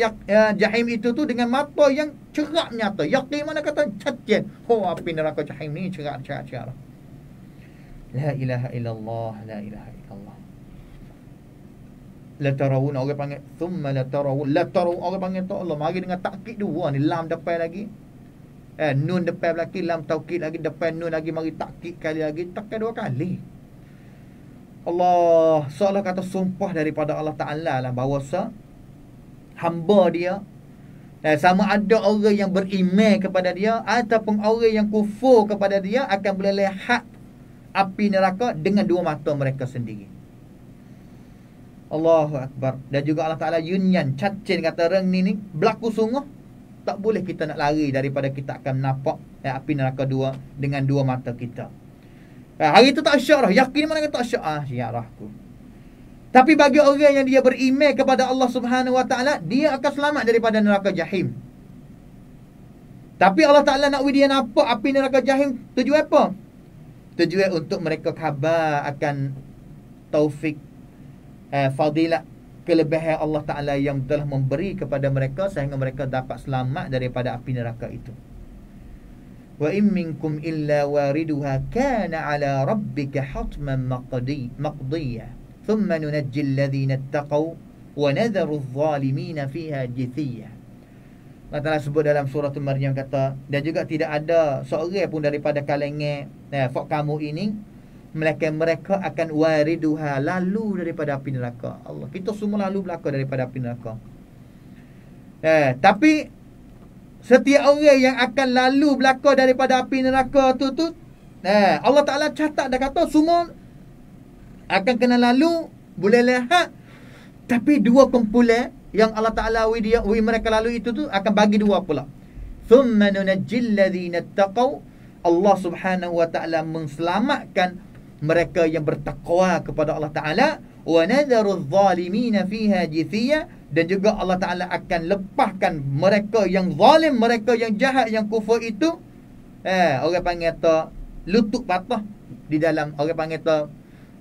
jahim itu tu dengan mata yang cerah nyata. Yaqin mana kata cacian. Api neraka jahim ni cerah. La ilaha illallah, la ilaha illallah. La tarawun, orang panggil thumma la tarawun. La tarawun, orang panggil tu Allah mari dengan takkid dua ni, lam depan lagi. Nun depan lagi, lam taukid lagi, depan nun lagi, mari takkid kali lagi, takkid 2 kali. Allah seolah kata sumpah daripada Allah Ta'ala lah bahawa hamba dia, sama ada orang yang beriman kepada dia ataupun orang yang kufur kepada dia, akan boleh lihat api neraka dengan 2 mata mereka sendiri. Allahu Akbar. Dan juga Allah Ta'ala yunyan cacin kata reng ni berlaku sungguh. Tak boleh kita nak lari daripada kita akan nampak api neraka 2 dengan 2 mata kita. Hari itu tak syak dah. Yakin mana kata tak syak? Syak dah aku. Tapi bagi orang yang dia beriman kepada Allah Subhanahu Wa Ta'ala, dia akan selamat daripada neraka jahim. Tapi Allah Ta'ala nak dia nampak api neraka jahim, tujuan apa? Tujuan untuk mereka khabar akan taufik, fadilat, kelebihan Allah Ta'ala yang telah memberi kepada mereka sehingga mereka dapat selamat daripada api neraka itu. Wa in minkum illa wariduha kana ala rabbika hatman maqdiya thumma nunajji alladhina ittaqaw wa nadharu adh-dhalimina fiha jithiya. Allah Ta'ala sebut dalam surah Maryam kata, dan juga tidak ada seorang pun daripada kalangan kamu ini melainkan mereka akan wariduha, lalu daripada api neraka. Allah, kita semua lalu belaka daripada api neraka. Tapi setiap orang yang akan lalu belaka daripada api neraka tu Allah Ta'ala catat dah kata semua akan kena lalu, boleh lihat. Tapi dua kumpulan yang Allah Ta'ala wi mereka lalu itu tu akan bagi dua pula. Thumma nunajjil ladzina taqaw. Allah Subhanahu wa Ta'ala menselamatkan mereka yang bertakwa kepada Allah Ta'ala. Wa nadharu adh-dhalimina fiha jithiya. Dan juga Allah Ta'ala akan lepaskan mereka yang zalim, mereka yang jahat, yang kufur itu, orang panggil tu lutut patah di dalam, orang panggil tu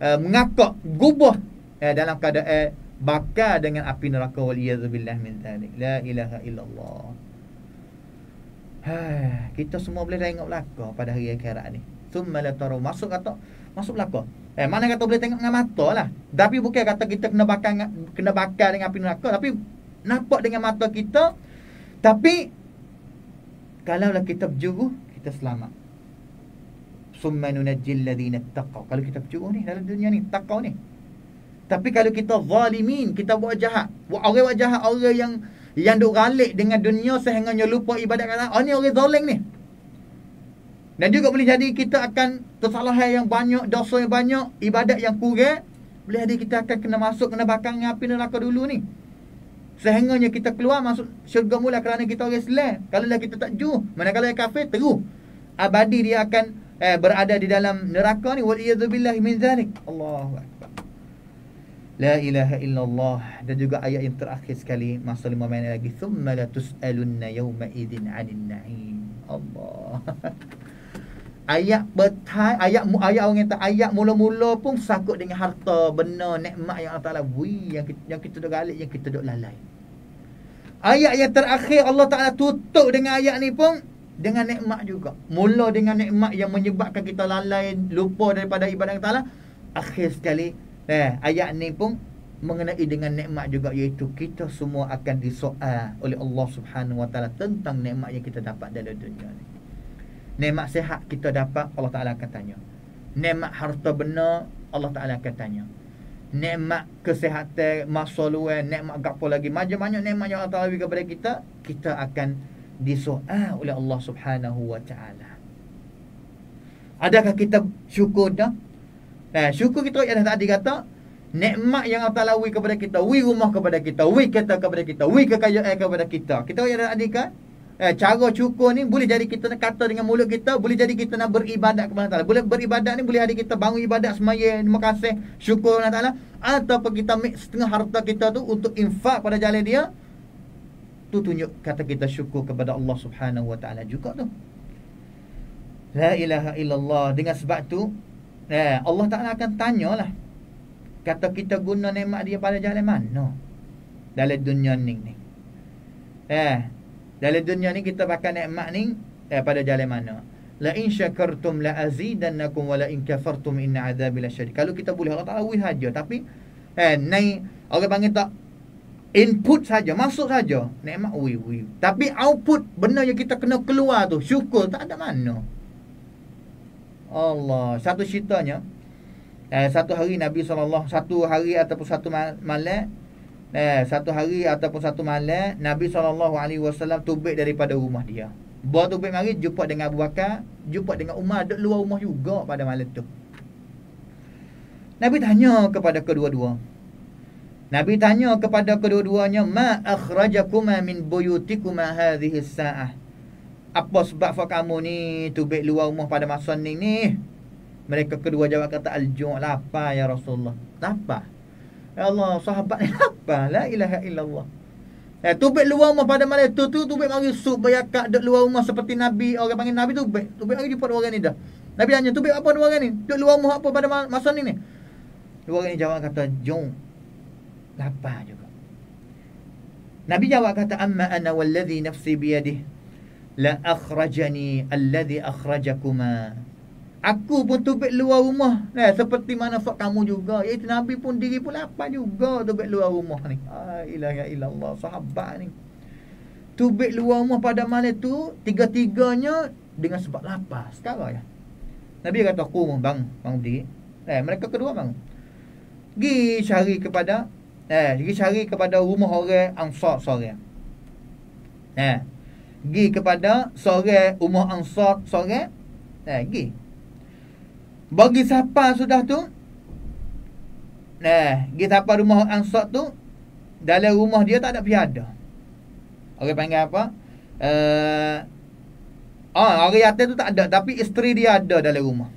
mengakak, gubah dalam keadaan bakar dengan api neraka. Waliyadzubillah min dzalik. La ilaha illallah. Kita semua boleh tengok belaka pada hari akhirat ni. Tsumma la taru, masuk belaka. Mana kata boleh tengok dengan mata lah. Tapi bukan kata kita kena bakar dengan api neraka, tapi nampak dengan mata kita. Tapi kalaulah kita berjuruh, kita selamat. Summa nunajjil ladzina taqaw. Kalau kita berjuruh ni dalam dunia ni, taqaw ni. Tapi kalau kita zalimin, kita buat jahat, orang buat jahat, orang yang duk ralik dengan dunia sehingganya lupa ibadat Allah, ni orang zalim ni. Dan juga boleh jadi kita akan kesalahan yang banyak, dosa yang banyak, ibadat yang kurang. Boleh jadi kita akan kena masuk, kena bakar dengan api neraka dulu ni. Sehingganya kita keluar masuk syurga mula kerana kita orang Islam. Kalau lah kita tak juh, manakala yang kafir terus abadi dia akan berada di dalam neraka ni. Waliyadzubillah min dzalik. Allahu akbar. La ilaha illallah. Dan juga ayat yang terakhir sekali, masa 5 minit lagi, thumma la tus'alunna yawma idzin 'anil na'im. Allah. Ayat orang kata ayat mula-mula pun sakut dengan harta benda nikmat yang Allah Taala beri, yang kita dok galik, yang kita dok lalai. Ayat yang terakhir Allah Taala tutup dengan ayat ni pun dengan nikmat juga. Mula dengan nikmat yang menyebabkan kita lalai, lupa daripada ibadah Allah Taala. Akhir sekali ayat ni pun mengenai dengan nikmat juga, iaitu kita semua akan disoal oleh Allah Subhanahu wa Taala tentang nikmat yang kita dapat dalam dunia ni. Nikmat sihat kita dapat, Allah Ta'ala akan tanya. Nikmat harta benda, Allah Ta'ala akan tanya. Nikmat kesihatan, masa luar, nikmat gapo lagi, macam-macam nikmat yang Allah Ta'ala beri kepada kita, kita akan disoal oleh Allah Subhanahu wa Ta'ala. Adakah kita syukur dah? Syukur kita yang tadi kata, nikmat yang Allah Ta'ala beri kepada kita, beri rumah kepada kita, beri kereta kepada kita, beri kekayaan kepada kita. Kita yang tadi kan, cara cukur ni boleh jadi kita nak kata dengan mulut kita, boleh jadi kita nak beribadat kepada Allah Ta'ala. Boleh beribadat ni boleh jadi kita bangun ibadat semaya, terima kasih, syukur Allah Ta'ala. Ataupun kita mix setengah harta kita tu untuk infak pada jalan dia, tu tunjuk kata kita syukur kepada Allah Subhanahu wa Ta'ala juga tu. La ilaha illallah. Dengan sebab tu Allah Ta'ala akan tanyalah, kata kita guna nikmat dia pada jalan mana dalam dunia ni. Dalam dunia ni kita pakai nikmat ni pada jalan mana? La in syakartum la azidannakum wa la in kafartum inna adzabi lasyadid. Kalau kita boleh Allah Taala saja, tapi naik orang panggil tak input saja, masuk saja nikmat wi. Tapi output benda yang kita kena keluar tu, syukur tak ada mana. Allah, satu ceritanya, satu hari Nabi SAW, satu hari ataupun satu malam, satu hari ataupun satu malam, Nabi SAW tubik daripada rumah dia. Bawa tubik mari, jumpa dengan Abu Bakar, jumpa dengan Umar, duduk luar rumah juga pada malam tu. Nabi tanya kepada kedua-duanya, ma akhrajakuma min buyutikuma hadhihi as-sa'ah. Apa sebab kamu ni tubik luar rumah pada masa ni? Mereka kedua jawab kata, al-ju', lapar ya Rasulullah. Lapar. Ya Allah, sahabat ni apa? La ilaha illallah. Tubik luar rumah pada malam tu tubik mari sup bayakak duduk luar rumah seperti Nabi, orang panggil Nabi tubik mari jumpa dua orang ni dah. Nabi tanya, tubik apa dua orang ni? Duduk luar rumah apa pada masa ni? Dua orang ni jawab kata, jom. Lapar juga. Nabi jawab kata, amma ana walladhi nafsi biyadih la akhrajani alladhi akhrajakuma. Aku pun tubik luar rumah seperti mana fak kamu juga, iaitu Nabi pun diri pun lapar juga tubik luar rumah ni. La ilaha illallah. Sahabat ni tubik luar rumah pada malam tu, tiga-tiganya dengan sebab lapar. Sekarang ya Nabi kata, aku bangun berdiri. Mereka kedua bangun, pergi cari kepada rumah orang Ansar seorang. Gi kepada seorang umur Ansar seorang. Gi. Bagi siapa sudah tu, gi siapa rumah Ansar tu, dalam rumah dia tak ada piada. Orang panggil apa? Orang yatim tu tak ada, tapi isteri dia ada dalam rumah.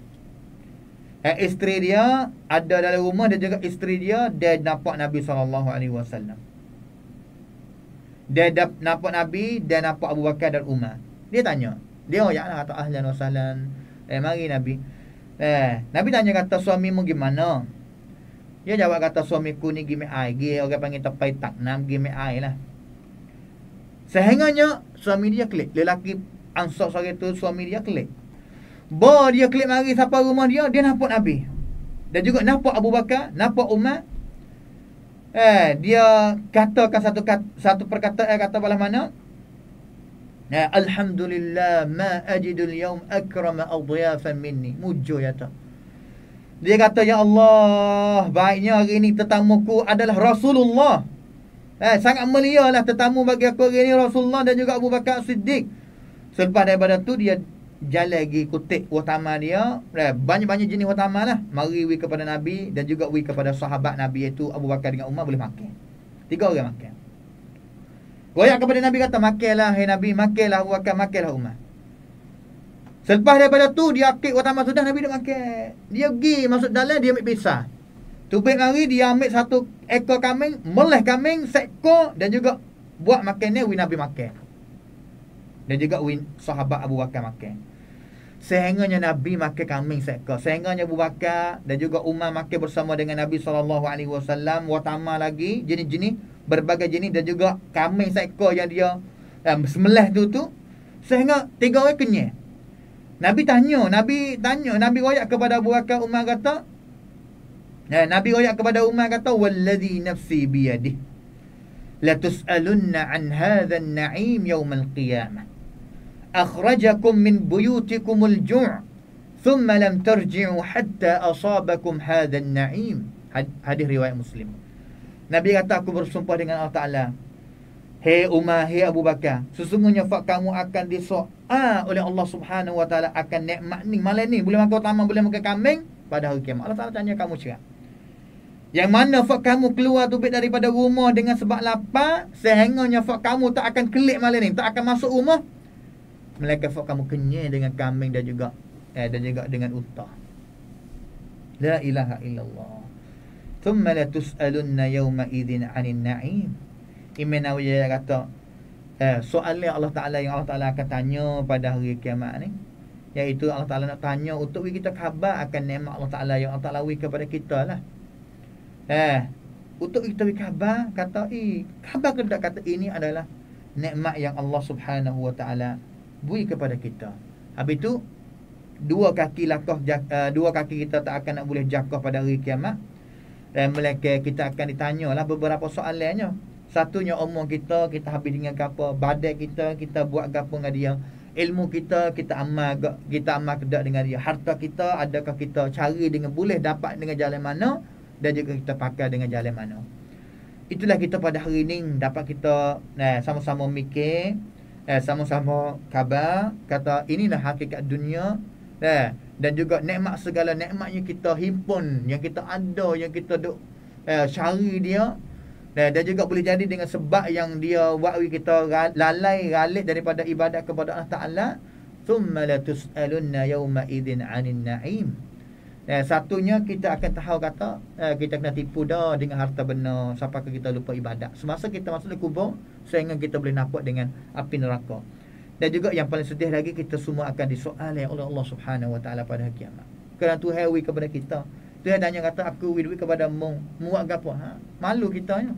Isteri dia ada dalam rumah, dan juga isteri dia nampak Nabi SAW. Dia nampak Nabi, dia nampak Abu Bakar dan Umar. Dia tanya, dia lah kata ahlan wa sahlan, mari Nabi. Nabi tanya kata, suamimu gimana? Dia jawab kata, suamiku ni pergi air, pergi orang panggil tepai taknam, pergi air lah. Sehengganya suami dia klik, lelaki Ansar sore tu suami dia klik. Dia klik mari sampai rumah dia, dia nampak Nabi. Dan juga nampak Abu Bakar, nampak Umar. Dia katakan satu perkataan, kata balas mana? Alhamdulillah ma ajidul yawm akrama adhiyafan minni. Mujur ya tak. Dia kata, ya Allah, baiknya hari ini tetamuku adalah Rasulullah. Sangat mulialah tetamu bagi aku hari ini Rasulullah dan juga Abu Bakar Siddiq. Selepas daripada tu dia jalan lagi kutip utama dia, banyak-banyak jenis utama lah. Mari wi kepada Nabi dan juga wi kepada sahabat Nabi, iaitu Abu Bakar dengan Umar boleh makan. 3 orang makan. Royak kepada Nabi kata, makanlah hai Nabi, makanlah Abu Bakar, makanlah Umar. Selepas daripada tu dia akid utama sudah, Nabi dah makan. Dia pergi masuk dalam, dia ambil pisah. Tubik mari dia ambil 1 ekor kambing, meleh kambing seekor, dan juga buat makan ni wi Nabi makan. Dan juga wi sahabat Abu Bakar makan. Sehengganya Nabi makan kambing seekor, sehengganya Abu Bakar dan juga Umar makan bersama dengan Nabi SAW. Watama lagi jenis-jenis, berbagai jenis, dan juga kambing seekor yang dia semelih tu sehingga 3 orang kenyang. Nabi royak kepada Abu Bakar, Umar kata, Nabi royak kepada Umar kata, wallazi nafsi biyadih la tus'alunna an hadha an-na'im yawm al-qiyamah. Akhrajakum min buyutikumul ju' thumma lam tarji'u hatta asabakum hadha an-na'im. Hadis riwayat Muslim. Nabi kata, aku bersumpah dengan Allah Ta'ala, hei Umar, hei Abu Bakar, sesungguhnya kamu akan disoal oleh Allah Subhanahu Wa Ta'ala akan nikmat ni, malam ni boleh makan utama, boleh makan kambing pada hari kiamat. Allah Ta'ala tanya kamu cerah, yang mana kamu keluar tubik daripada rumah dengan sebab lapar, sehengganya kamu tak akan kelik malam ni, tak akan masuk rumah melainkan kamu kenyang dengan kambing dan juga dengan unta. La ilaha illallah. Thumma la tus'alunna yawma idzin 'anil na'im. Imam Nawawi kata, soalan Allah Ta'ala yang Allah Ta'ala akan tanya pada hari kiamat ni, iaitu Allah Ta'ala nak tanya untuk kita khabar akan nikmat Allah Ta'ala yang Allah Ta'ala beri kepada kita lah. Untuk kita beri khabar, kata khabar ke tak, kata ini adalah nikmat yang Allah Subhanahu Wa Ta'ala beri kepada kita. Habis tu 2 kaki kita tak akan nak boleh jangkau pada hari kiamat, dan melainkan kita akan ditanya lah beberapa soalannya. Satunya umur kita habis dengan apa? Badan kita buat apa dengan dia? Ilmu kita amal kedak dengan dia? Harta kita, adakah kita cari dengan boleh dapat dengan jalan mana, dan juga kita pakai dengan jalan mana? Itulah kita pada hari ini dapat kita sama-sama mikir, sama-sama khabar, kata inilah hakikat dunia, dan juga nikmat, segala nikmat yang kita himpun, yang kita ada, yang kita duk cari dia. Dan juga boleh jadi dengan sebab yang dia buat kita lalai galik daripada ibadat kepada Allah Ta'ala. Thumma la tus'alunna yawma idzin 'anil na'im. Satunya kita akan tahu kata kita kena tipu dah dengan harta benda sampai kita lupa ibadat. Semasa kita masuk ke kubur, sehingga kita boleh nampak dengan api neraka. Dan juga yang paling sedih lagi, kita semua akan disoal oleh Allah Subhanahu Wa Ta'ala pada hari kiamat. Kerana Tuhan wi kepada kita. Tuhan tanya kata, aku wi duit kepada mu buat gapo? Malu kita nya.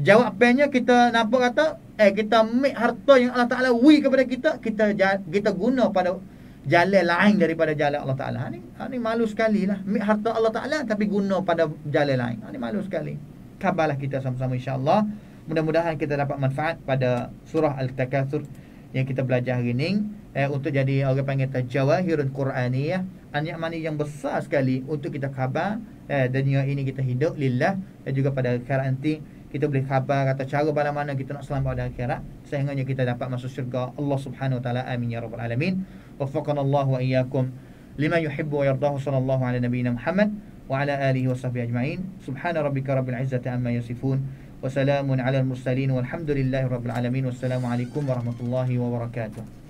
Jawapannya kita nampak kata kita ambil harta yang Allah Ta'ala wi kepada kita, kita guna pada jalan lain daripada jalan Allah Ta'ala. Ini malu sekali lah. Ambil harta Allah Ta'ala tapi guna pada jalan lain. Ini malu sekali. Khabarlah kita sama-sama insya-Allah. Mudah-mudahan kita dapat manfaat pada surah Al-Takatsur yang kita belajar hari ini, untuk jadi orang panggil jawahirul Quraniyah, anyaman yang besar sekali untuk kita khabar dunia ini kita hidup lillah, dan juga pada akhirat nanti kita boleh khabar kata cara mana kita nak selamat pada akhirat sehingganya kita dapat masuk syurga Allah Subhanahu wa taala. Amin ya rabbal alamin. Waffaqanallahu wa iyyakum lima yuhibbu wa yardahu. Sallallahu ala nabiyyina Muhammad wa ala alihi wa sahbihi ajma'in. Subhana rabbika rabbil izzati amma yasifun wa salamun ala al mursalin walhamdulillahi rabbil alamin. Wassalamu alaikum warahmatullahi wabarakatuh.